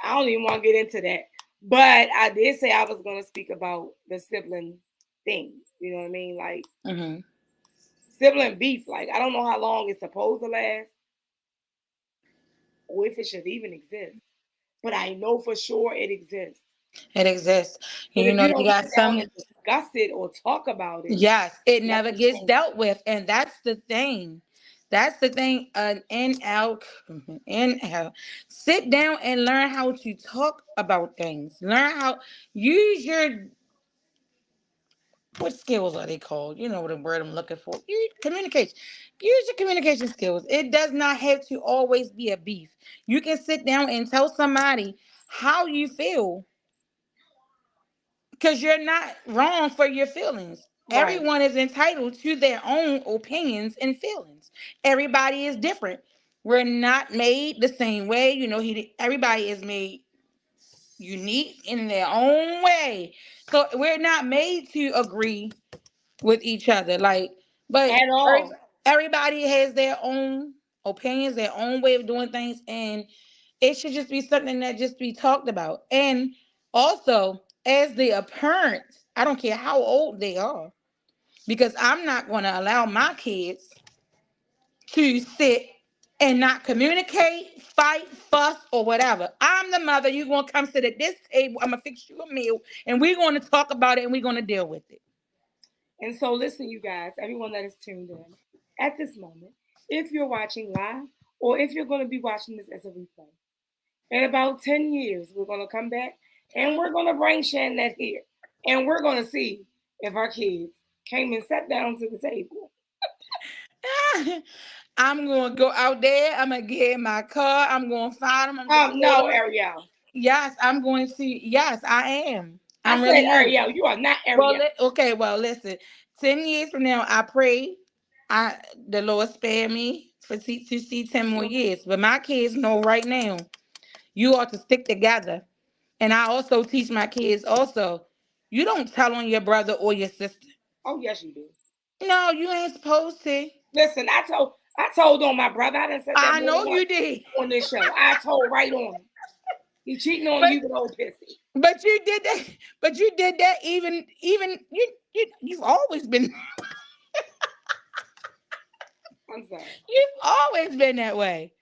I don't even want to get into that. But I did say I was going to speak about the sibling thing. You know what I mean? Like, sibling beef. Like, I don't know how long it's supposed to last or if it should even exist. But I know for sure it exists. It exists. But You if know, you don't you got sit some. down and discuss it or talk about it. Yes, it never gets dealt with. And that's the thing. That's the thing. In out. Sit down and learn how to talk about things. Learn how use your what skills are they called? You know the word I'm looking for. Communication. Use your communication skills. It does not have to always be a beef. You can sit down and tell somebody how you feel. Because you're not wrong for your feelings. Right. Everyone is entitled to their own opinions and feelings. Everybody is different. We're not made the same way. You know, everybody is made unique in their own way. So we're not made to agree with each other. But at all. Everybody has their own opinions, their own way of doing things, and it should just be something that just be talked about. And also, as the parents, I don't care how old they are, because I'm not going to allow my kids to sit and not communicate, fight, fuss, or whatever. I'm the mother. You're going to come sit at this table. I'm going to fix you a meal, and we're going to talk about it, and we're going to deal with it. And so listen, you guys, everyone that is tuned in at this moment, if you're watching live or if you're going to be watching this as a replay, in about 10 years, we're going to come back and we're going to bring Shanette here. And we're going to see if our kids came and sat down to the table. I'm going to go out there. I'm going to get in my car. I'm going to find them. No, Ariel. Yes, I'm going to. Yes, I am. I said, Ariel, you are not Ariel. Well, listen. 10 years from now, I pray the Lord spare me to see 10 more years. But my kids know right now, you ought to stick together. And I also teach my kids also, you don't tell on your brother or your sister. Oh, yes, you do. No, you ain't supposed to. Listen, I told on my brother. I didn't say that. I know you did. On this show. I told right on him. He cheating on you with old pissy. But you did that. But you did that even you've always been. I'm sorry. You've always been that way.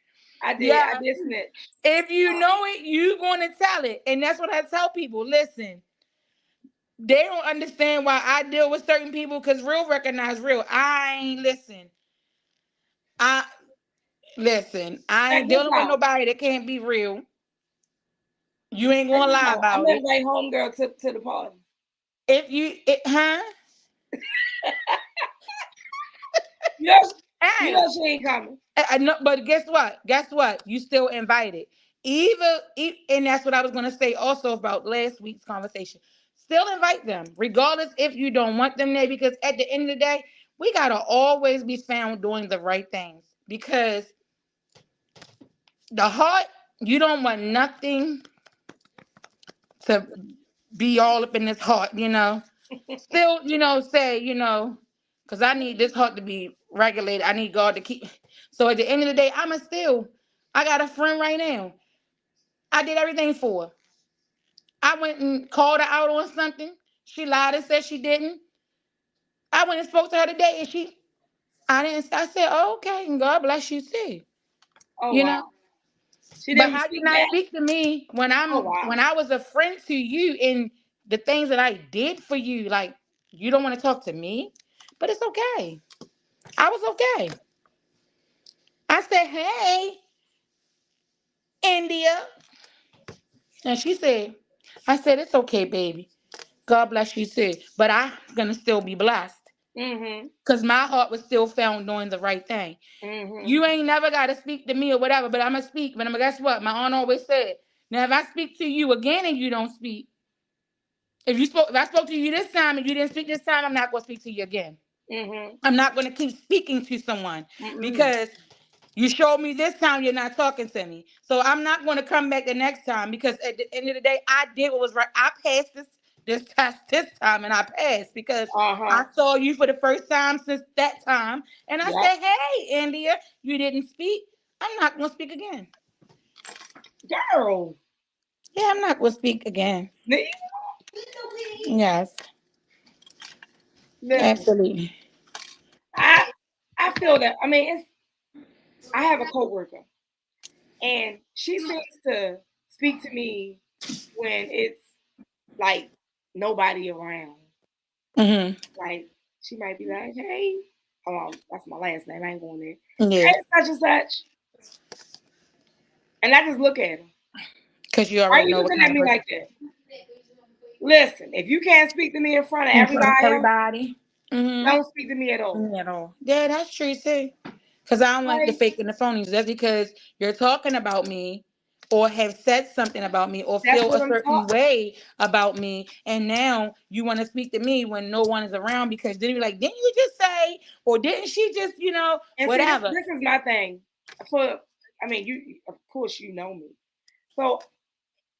I did. Yeah. I did snitch. If you know it, you're going to tell it. And that's what I tell people. Listen, they don't understand why I deal with certain people because real recognize real. I ain't listen. I ain't dealing with nobody that can't be real. You ain't gonna lie about it. I'm invite homegirl to the party. If you, Yes, Hey, you know she ain't coming. I know, but guess what? Guess what? You still invited. And that's what I was going to say also about last week's conversation. Still invite them, regardless if you don't want them there, because at the end of the day, we got to always be found doing the right things. Because the heart, you don't want nothing to be all up in this heart, Still, say, because I need this heart to be regulated. I need God to keep. So at the end of the day, I got a friend right now. I did everything for her. I went and called her out on something. She lied and said she didn't. I went and spoke to her today, and I didn't. I said, oh, okay, and God bless you too. Oh You wow. know. She But didn't how you speak not back. speak to me when Oh wow. I was a friend to you in the things that I did for you? Like, you don't want to talk to me, but it's okay. I was okay. I said, hey, India. And I said, it's okay, baby. God bless you too. But I'm going to still be blessed. Mm-hmm. Because my heart was still found doing the right thing. Mm-hmm. You ain't never got to speak to me or whatever, but I'm going to speak. But guess what? My aunt always said, now if I speak to you again and you don't speak, if I spoke to you this time and you didn't speak this time, I'm not going to speak to you again. Mm-hmm. I'm not going to keep speaking to someone Mm-mm. because you showed me this time you're not talking to me. So I'm not going to come back the next time because at the end of the day, I did what was right. I passed this test this time and I passed because Uh-huh. I saw you for the first time since that time. And I Yep. said, hey, India, you didn't speak. I'm not going to speak again. Girl. Yeah, I'm not going to speak again. Listen, Yes, absolutely. I feel that. I mean, I have a coworker, and she seems to speak to me when it's like nobody around. Mm-hmm. Like she might be like, "Hey, that's my last name. I ain't going there. Yeah, Hey, such and such," and I just look at her. because you Why already you know what looking at kind of me person. like that? Listen, if you can't speak to me in front of In front of everybody else, everybody. Mm-hmm. don't speak to me at all. At all. Yeah, that's true too. Because I don't like the Like, fake and the phonies. That's because you're talking about me or have said something about me or that's feel what a I'm certain talking. way about me. And now you want to speak to me when no one is around because then you're like, didn't you just say, or didn't she just, And see, whatever. this is my thing. I mean, you of course you know me, so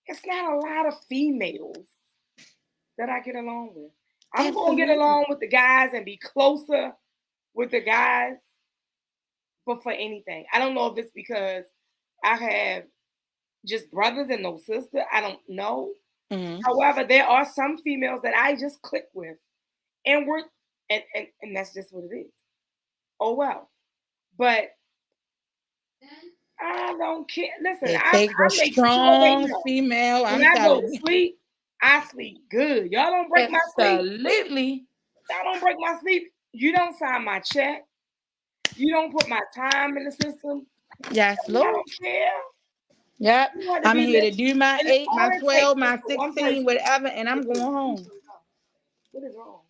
it's not a lot of females that I get along with. I'm gonna get Absolutely. along with the guys and be closer with the guys, but for anything, I don't know if it's because I have just brothers and no sister. I don't know. Mm-hmm. However, there are some females that I just click with, and and that's just what it is. Oh well, but I don't care. Listen, It I takes a make sure they strong know female, when I'm I go telling to you. sleep, I sleep good. Y'all don't break my sleep. Absolutely. Y'all don't break my sleep. You don't sign my check. You don't put my time in the system. Yes, I Lord. don't care. Yep. You want to I'm be here to lit. do my And eight, all my it takes 12, is my for one 16, person. whatever, and I'm going home. What is wrong?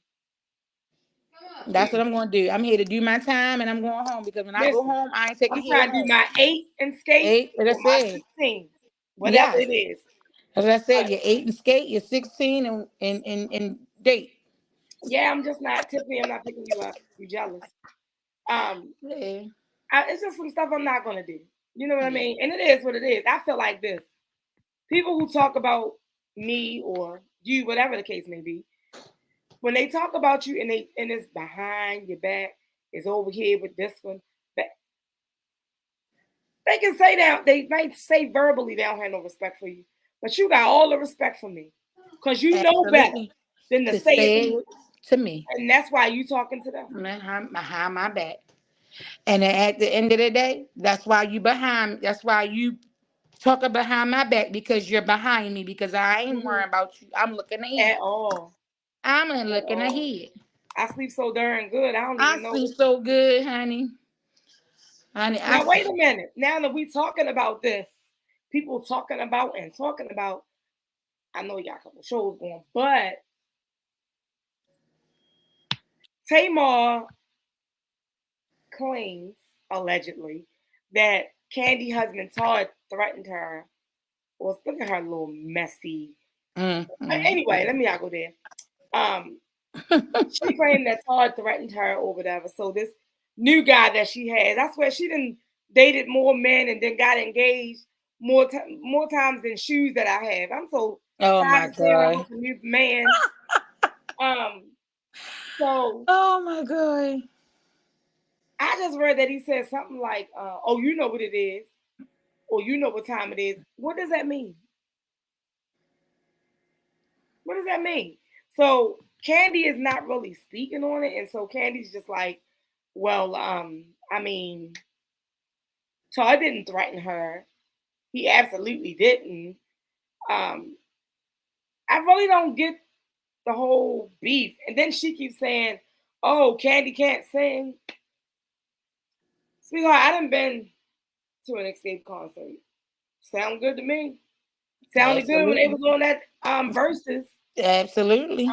That's what I'm going to do. I'm here to do my time and I'm going home because when I go Listen, home, I ain't taking I'm head trying to do home. my 8 and skate 8, like I or my said. 16, whatever Yes. it is. As I said, But you're 8 and skate, you're 16 and date. yeah, I'm just not Tiffany. I'm not picking you up. You jealous? Yeah. It's just some stuff I'm not gonna do. You know what I mean? And it is what it is. I feel like this. People who talk about me or you, whatever the case may be, when they talk about you and it's behind your back, it's over here with this one, but they can say that they might say verbally they don't have no respect for you, but you got all the respect for me because you know better Absolutely. than to To say it to say me, it to me. and that's why you talking to them. Behind my back. And then at the end of the day, that's why you talking behind my back because you're behind me because I ain't Mm-hmm. worrying about you. I'm looking At ahead. all, I'm at looking all. ahead. I sleep so darn good. I don't I even know. sleep so good, honey. Honey, Now wait a minute. Now that we talking about this, people talking about and talking about. I know y'all got a couple shows going, but Tamar claims, allegedly, that Candy husband Todd threatened her. Well, look at her little messy. Anyway, let me not go there. She claimed that Todd threatened her or whatever. So this new guy that she has, I swear she done dated more men and then got engaged more times than shoes that I have. I'm so tired of seeing her with a new man. So oh my God. I just read that he said something like, "Oh, you know what it is, or you know what time it is." What does that mean? What does that mean? So Candy is not really speaking on it, and so Candy's just like, "Well, I mean, Todd didn't threaten her. He absolutely didn't. I really don't get the whole beef." And then she keeps saying, "Oh, Candy can't sing." Sweetheart, I done been to an XSCAPE concert. Sound good to me. Sounded good when they was on that verses. Absolutely.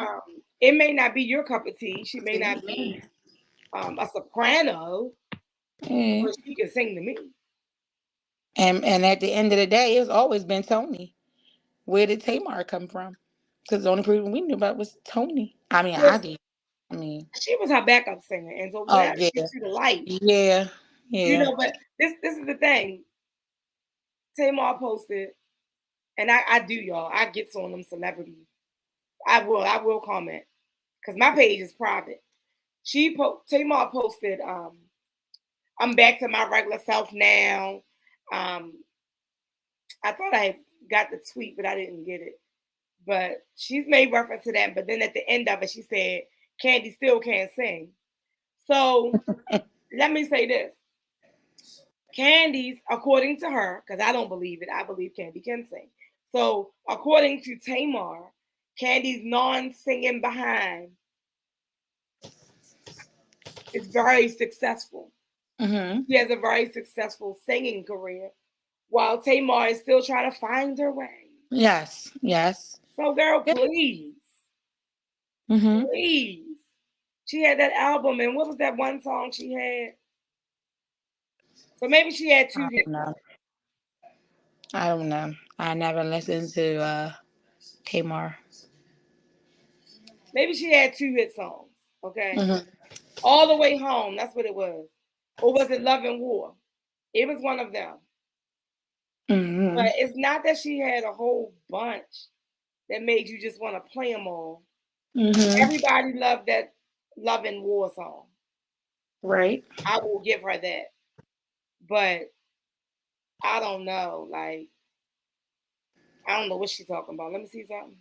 It may not be your cup of tea. She may not be a soprano, but she can sing to me. And at the end of the day, it's always been Tony. Where did Tamar come from? Because the only person we knew about was Tony. I mean, I did. I mean, she was her backup singer, and so whatever she gets you to like. Yeah. You know, but this is the thing. Tamar posted, and I do, y'all. I get on them celebrities. I will comment because my page is private. Tamar posted, "I'm back to my regular self now." I thought I got the tweet, but I didn't get it. But she's made reference to that. But then at the end of it, she said, "Candy still can't sing." So let me say this. Candy's, according to her, because I don't believe it, I believe Candy can sing. So according to Tamar, Candy's non-singing behind is very successful. Mm-hmm. She has a very successful singing career, while Tamar is still trying to find her way. Yes. So, girl, please. Mm-hmm. Please. She had that album, and what was that one song she had? So maybe she had two hits. I don't know. I never listened to Tamar. Maybe she had two hit songs. Okay. Mm-hmm. All the Way Home, that's what it was. Or was it Love and War? It was one of them. Mm-hmm. But it's not that she had a whole bunch that made you just want to play them all. Mm-hmm. Everybody loved that Love and War song. Right. I will give her that. But I don't know. Like, I don't know what she's talking about. Let me see something.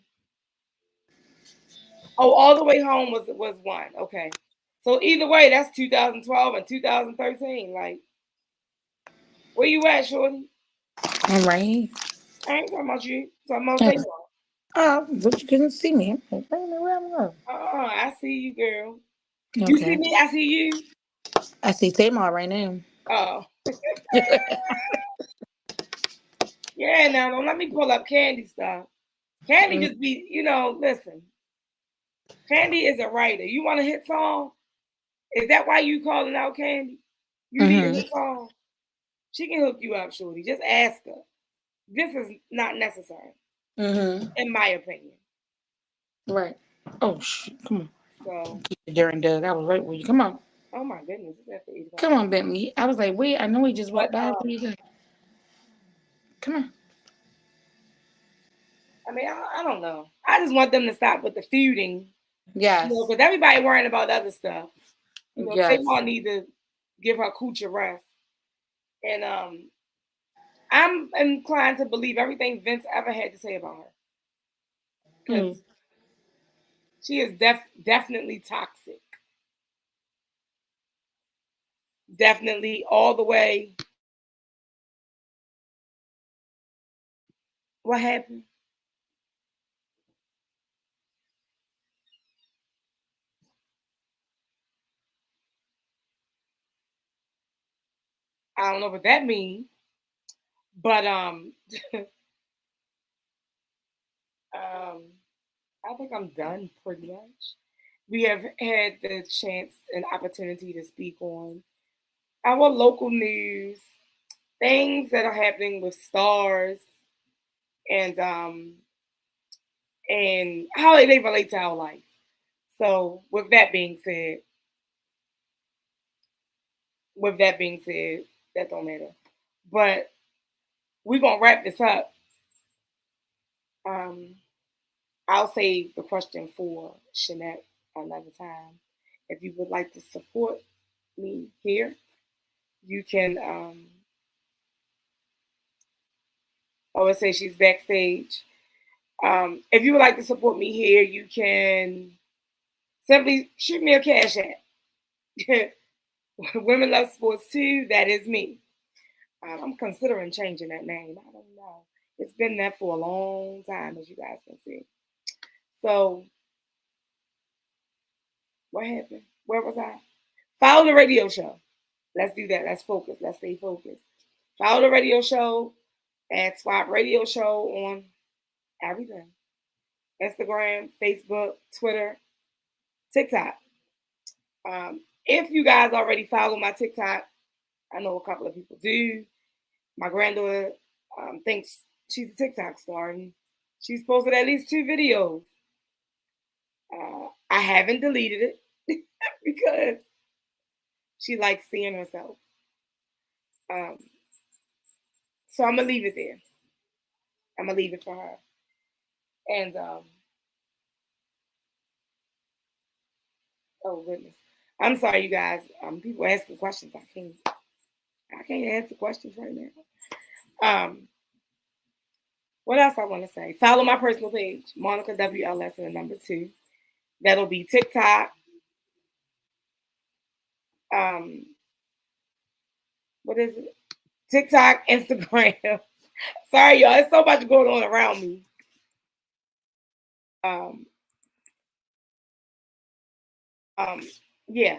Oh, All the Way Home was one. Okay. So either way, that's 2012 and 2013. Like, where you at, shorty? All right. I ain't talking about you. I'm talking about Tamar. Oh, but you couldn't see me. Where I'm going. I see you, girl. Okay. You see me? I see you. I see Tamar right now. Oh. Yeah, now don't let me pull up Candy stuff. Candy just be, listen. Candy is a writer. You want a hit song? Is that why you calling out Candy? You need a hit song? She can hook you up, shorty. Just ask her. This is not necessary, in my opinion. Right. Oh, come on. So. Keep it during Doug. I was right with you. Come on. Oh my goodness, it's after 8 o'clock. Come on, Bentley. I was like, wait, I know he just walked by. Where you go? Come on. I mean, I don't know. I just want them to stop with the feuding. Yes. Because everybody worrying about other stuff. Yes. Tamar need to give her cooch a rest. And I'm inclined to believe everything Vince ever had to say about her. Because she is definitely toxic. Definitely all the way. What happened? I don't know what that means. But I think I'm done pretty much. We have had the chance and opportunity to speak on our local news, things that are happening with stars, and how they relate to our life. So, with that being said, that don't matter. But we're gonna wrap this up. Um, I'll save the question for Shanette another time. If you would like to support me here, you can. I would say she's backstage. If you would like to support me here, you can simply shoot me a cash app. Women Love Sports 2, that is me. I'm considering changing that name. I don't know. It's been there for a long time, as you guys can see. So, what happened? Where was I? Follow the radio show. Let's do that. Let's focus. Let's stay focused. Follow the radio show at Swap Radio Show on everything. Instagram, Facebook, Twitter, TikTok. If you guys already follow my TikTok, I know a couple of people do. My granddaughter thinks she's a TikTok star, and she's posted at least 2 videos. I haven't deleted it because she likes seeing herself. So I'm gonna leave it there. I'm gonna leave it for her. And oh goodness, I'm sorry, you guys. People asking questions. I can't answer questions right now. What else I want to say? Follow my personal page, Monica WLS and the number 2. That'll be TikTok. What is it? TikTok, Instagram. Sorry, y'all. There's so much going on around me. Yeah.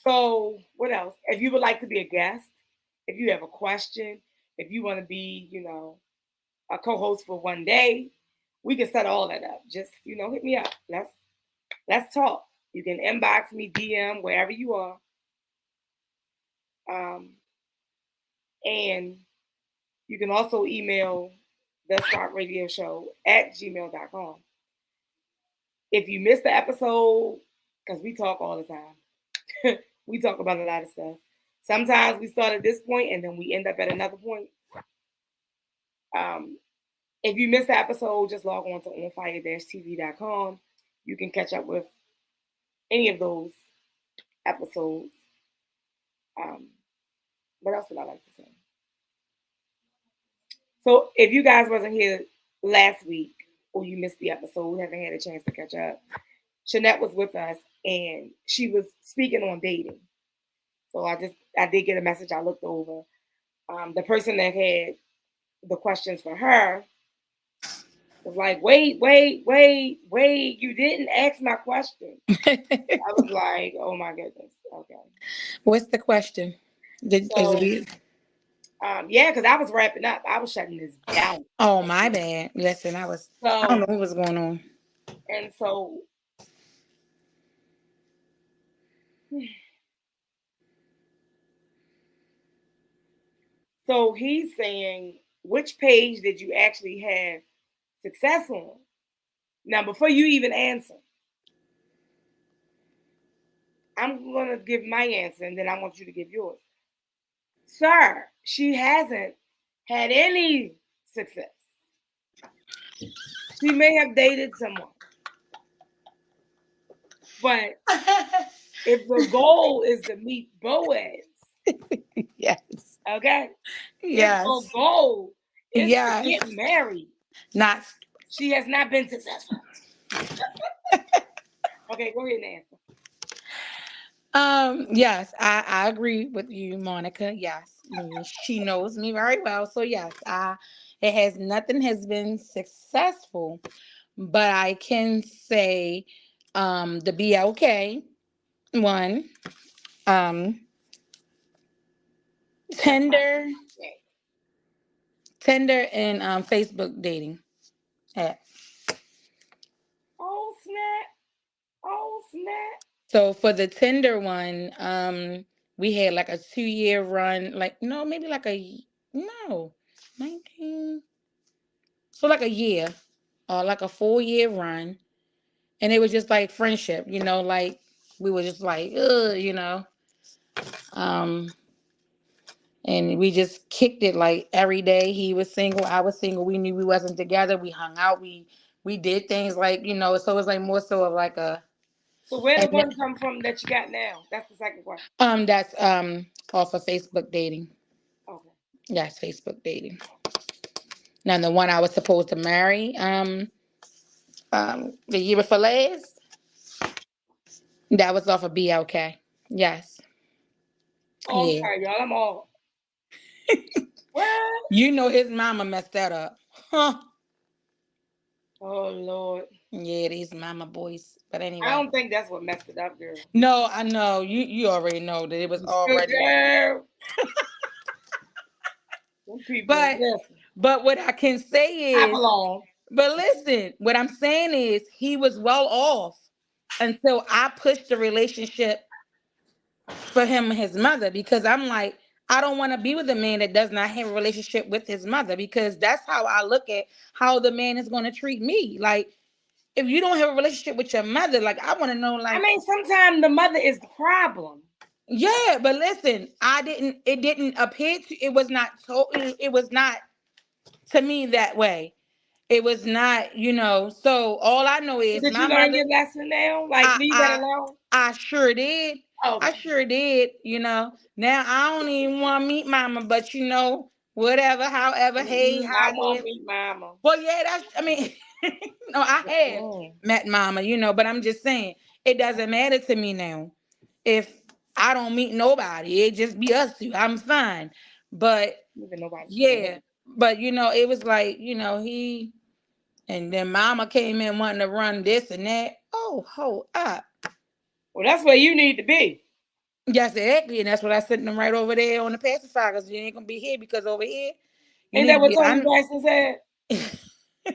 So what else? If you would like to be a guest, if you have a question, if you want to be, a co-host for one day, we can set all that up. Just, hit me up. Let's talk. You can inbox me, DM, wherever you are. And you can also email thestartradioshow@gmail.com. If you missed the episode, because we talk all the time, we talk about a lot of stuff. Sometimes we start at this point and then we end up at another point. If you missed the episode, just log on to ONFIRE-TV.com. You can catch up with any of those episodes. What else would I like to say? So if you guys wasn't here last week or you missed the episode, haven't had a chance to catch up, Shanette was with us and she was speaking on dating. So I did get a message I looked over. The person that had the questions for her was like, wait, you didn't ask my question. I was like, oh my goodness. Okay. What's the question? Yeah, because I was wrapping up. I was shutting this down. Oh, my bad. Listen, I don't know what was going on. And so he's saying, which page did you actually have success on? Now, before you even answer, I'm going to give my answer and then I want you to give yours. Sir, she hasn't had any success. She may have dated someone. But if the goal is to meet Boaz, yes. Okay? Yes. If the goal is to get married, she has not been successful. Okay, go ahead and answer. Yes, I agree with you, Monica. Yes. She knows me very well. So yes, nothing has been successful. But I can say the BLK one, Tinder and Facebook dating app. Oh snap. So for the Tinder one, We had like a 2-year run, like no, maybe like no, 19. So like a year, or like a 4-year run, and it was just like friendship, like we were just like, um, and we just kicked it like every day. He was single, I was single. We knew we wasn't together. We hung out. We did things like, So it was like more so of like a. So where the one come from that you got now? That's the second question. That's off of Facebook dating. Okay. Yes, Facebook dating. Now the one I was supposed to marry, the year before last, that was off of BLK. Yes. Oh, I'm Yeah. sorry, y'all. I'm all. What? His mama messed that up. Huh. Oh Lord. Yeah, these mama boys. But I anyway. don't think that's what messed it up, girl. No, I know. You already know that it was already. Girl. Them people, listen. But what I can say I is, belong. but listen, what I'm saying is he was well off until I pushed the relationship for him and his mother, because I'm like, I don't want to be with a man that does not have a relationship with his mother, because that's how I look at how the man is going to treat me. Like, if you don't have a relationship with your mother, like, I want to know, like, I mean, sometimes the mother is the problem. yeah, but listen, it didn't appear to, it was not to me that way. It was not, so all I know is Did my you learn mother, your lesson now? Like, leave that alone? I sure did. Okay. I sure did, Now I don't even want to meet mama, but whatever, however, hey, I hi want there. to meet mama. Well, yeah, no, I have met mama, but I'm just saying, it doesn't matter to me now. If I don't meet nobody, it just be us two, I'm fine. But yeah, but it was like, he, and then mama came in wanting to run this and that. Oh, hold up. Well, that's where you need to be. Yes, exactly. And that's what I sent them right over there on the pacifier, because you ain't gonna be here, because over here. Ain't that what Tony Braxton said?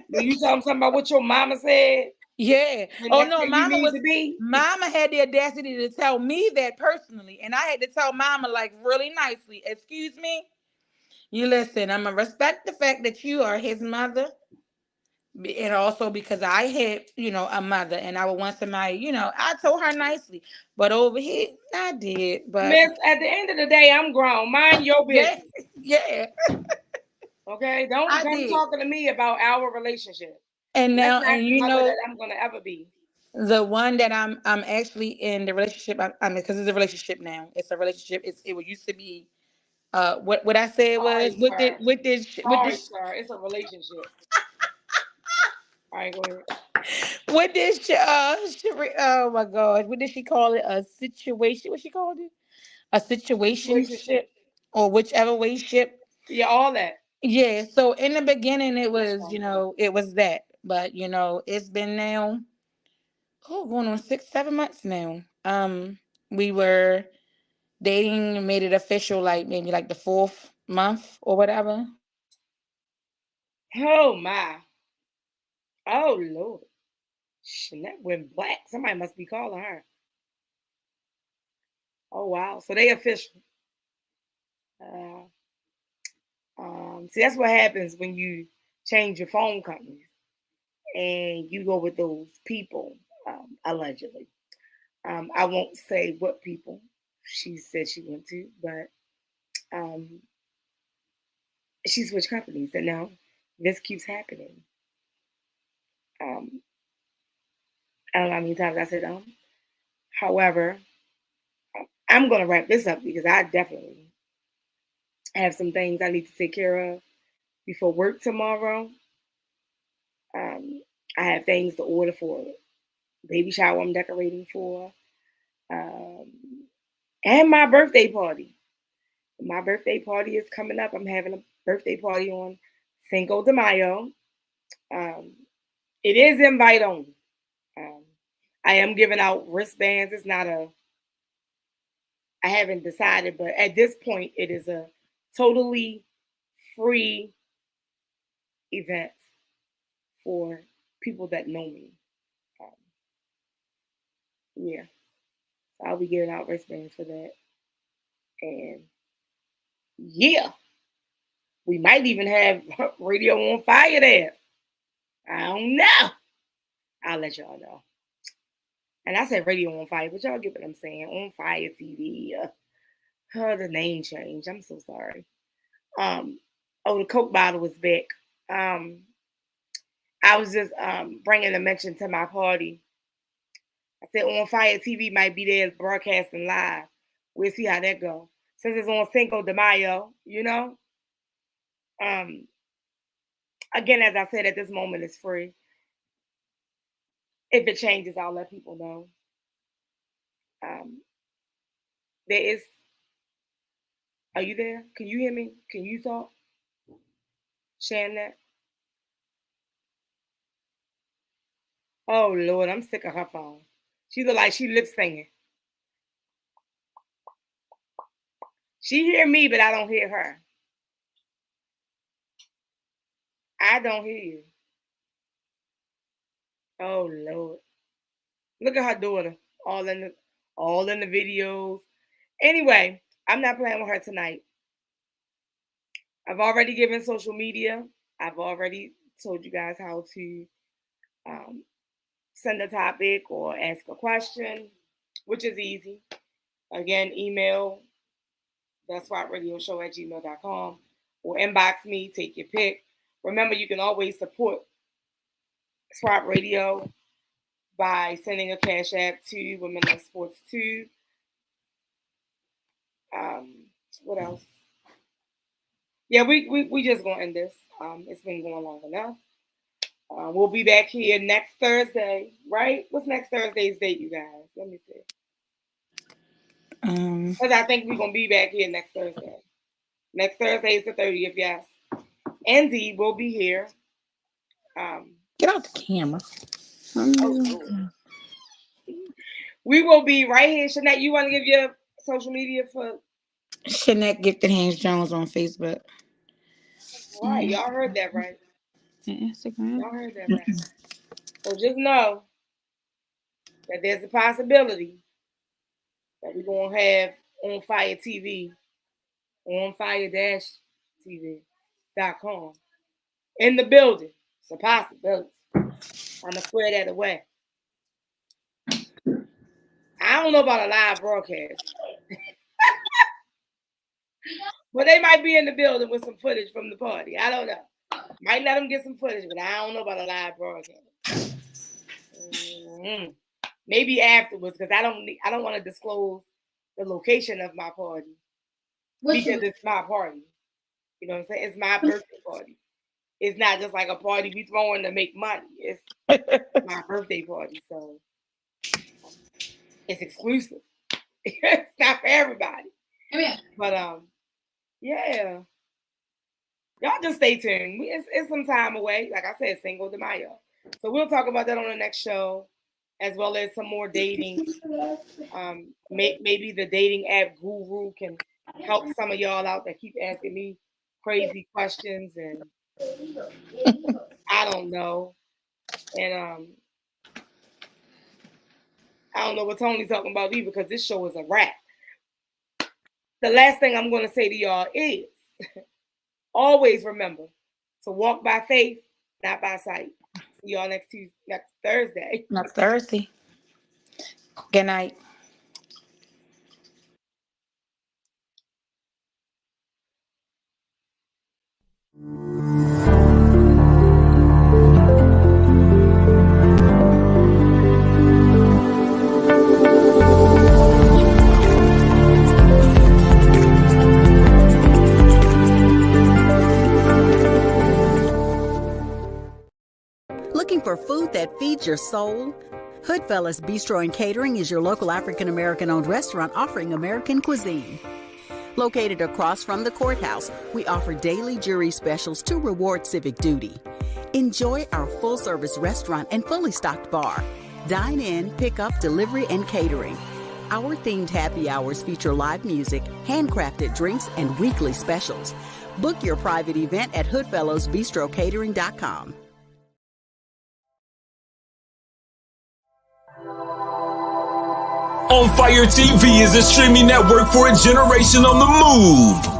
When you tell him something about what your mama said? Yeah. Oh no, mama had the audacity to tell me that personally. And I had to tell mama like really nicely, excuse me. You listen, I'm gonna respect the fact that you are his mother. And also because I had, a mother, and I would want somebody, I told her nicely. But over here, I did. But Miss, at the end of the day, I'm grown. Mind your business. Yeah. Okay? Don't come talking to me about our relationship. And now, that's not the mother that I'm gonna ever be. The one that I'm actually in the relationship, I mean, because it's a relationship now. It's a relationship. It used to be what I said was Sorry, sir. It's a relationship. All right, go ahead. What did oh my gosh, what did she call it? A situation? What she called it? A situationship, or whichever way ship. Yeah, all that. Yeah. So in the beginning, it was it was that, but it's been now going on 6-7 months now. We were dating, made it official like maybe like the 4th month or whatever. Oh my. Oh Lord. That went black. Somebody must be calling her. Oh wow. So they official. See, that's what happens when you change your phone companies and you go with those people, allegedly. I won't say what people she said she went to, but she switched companies, and now this keeps happening. I don't know how many times I said However, I'm going to wrap this up because I definitely have some things I need to take care of before work tomorrow. I have things to order for baby shower I'm decorating for, and my birthday party. My birthday party is coming up. I'm having a birthday party on Cinco de Mayo. It is invite only. I am giving out wristbands. It's not I haven't decided, but at this point, it is a totally free event for people that know me. Yeah. So I'll be giving out wristbands for that. And yeah, we might even have Radio on Fire there. I don't know. I'll let y'all know. And I said Radio on Fire, but y'all get what I'm saying. On Fire TV. The name change. I'm so sorry. The Coke bottle was back. I was just bringing a mention to my party. I said On Fire TV might be there broadcasting live. We'll see how that goes. Since it's on Cinco de Mayo, you know. Again, as I said, at this moment, it's free. If it changes, I'll let people know. There is. Are you there? Can you hear me? Can you talk? Shannon? Oh, Lord, I'm sick of her phone. She look like she lip singing. She hear me, but I don't hear her. I don't hear you. Oh, Lord. Look at her daughter. All in the videos. Anyway, I'm not playing with her tonight. I've already given social media. I've already told you guys how to send a topic or ask a question, which is easy. Again, email theswapradioshow@gmail.com or inbox me, take your pick. Remember, you can always support Swap Radio by sending a cash app to Women Love Sports 2. What else? Yeah, we just gonna end this. It's been going long enough. We'll be back here next Thursday, right? What's next Thursday's date, you guys? Let me see. Because I think we're gonna be back here next Thursday. Next Thursday is the 30th, yes. Andy will be here. Get out the camera. We will be right here. Shanette, you want to give your social media for Shanette Gifted Hands Jones on Facebook. Right, y'all heard that right. Instagram. Y'all heard that right. So just know that there's a possibility that we're going to have On Fire TV, ONFIRE-TV.com in the building. It's a possibility. I'm going to square that away. I don't know about a live broadcast. But they might be in the building with some footage from the party. I don't know. Might let them get some footage, but I don't know about a live broadcast. Maybe afterwards, because I don't want to disclose the location of my party because it's my party. You know what I'm saying? It's my birthday party. It's not just like a party we throwing to make money. It's my birthday party, so it's exclusive. It's not for everybody. But yeah. Y'all just stay tuned. It's some time away. Like I said, Cinco de Mayo. So we'll talk about that on the next show, as well as some more dating. Maybe the dating app guru can help some of y'all out that keep asking me crazy questions, and I don't know. And I don't know what Tony's talking about either, because this show is a wrap. The last thing I'm going to say to y'all is always remember to walk by faith, not by sight. See y'all next Thursday. Next Thursday. Good night. Looking for food that feeds your soul? Hoodfellas Bistro and Catering is your local African-American owned restaurant offering American cuisine. Located across from the courthouse, we offer daily jury specials to reward civic duty. Enjoy our full-service restaurant and fully stocked bar. Dine in, pick up, delivery, and catering. Our themed happy hours feature live music, handcrafted drinks, and weekly specials. Book your private event at hoodfellowsbistrocatering.com. On Fire TV is a streaming network for a generation on the move.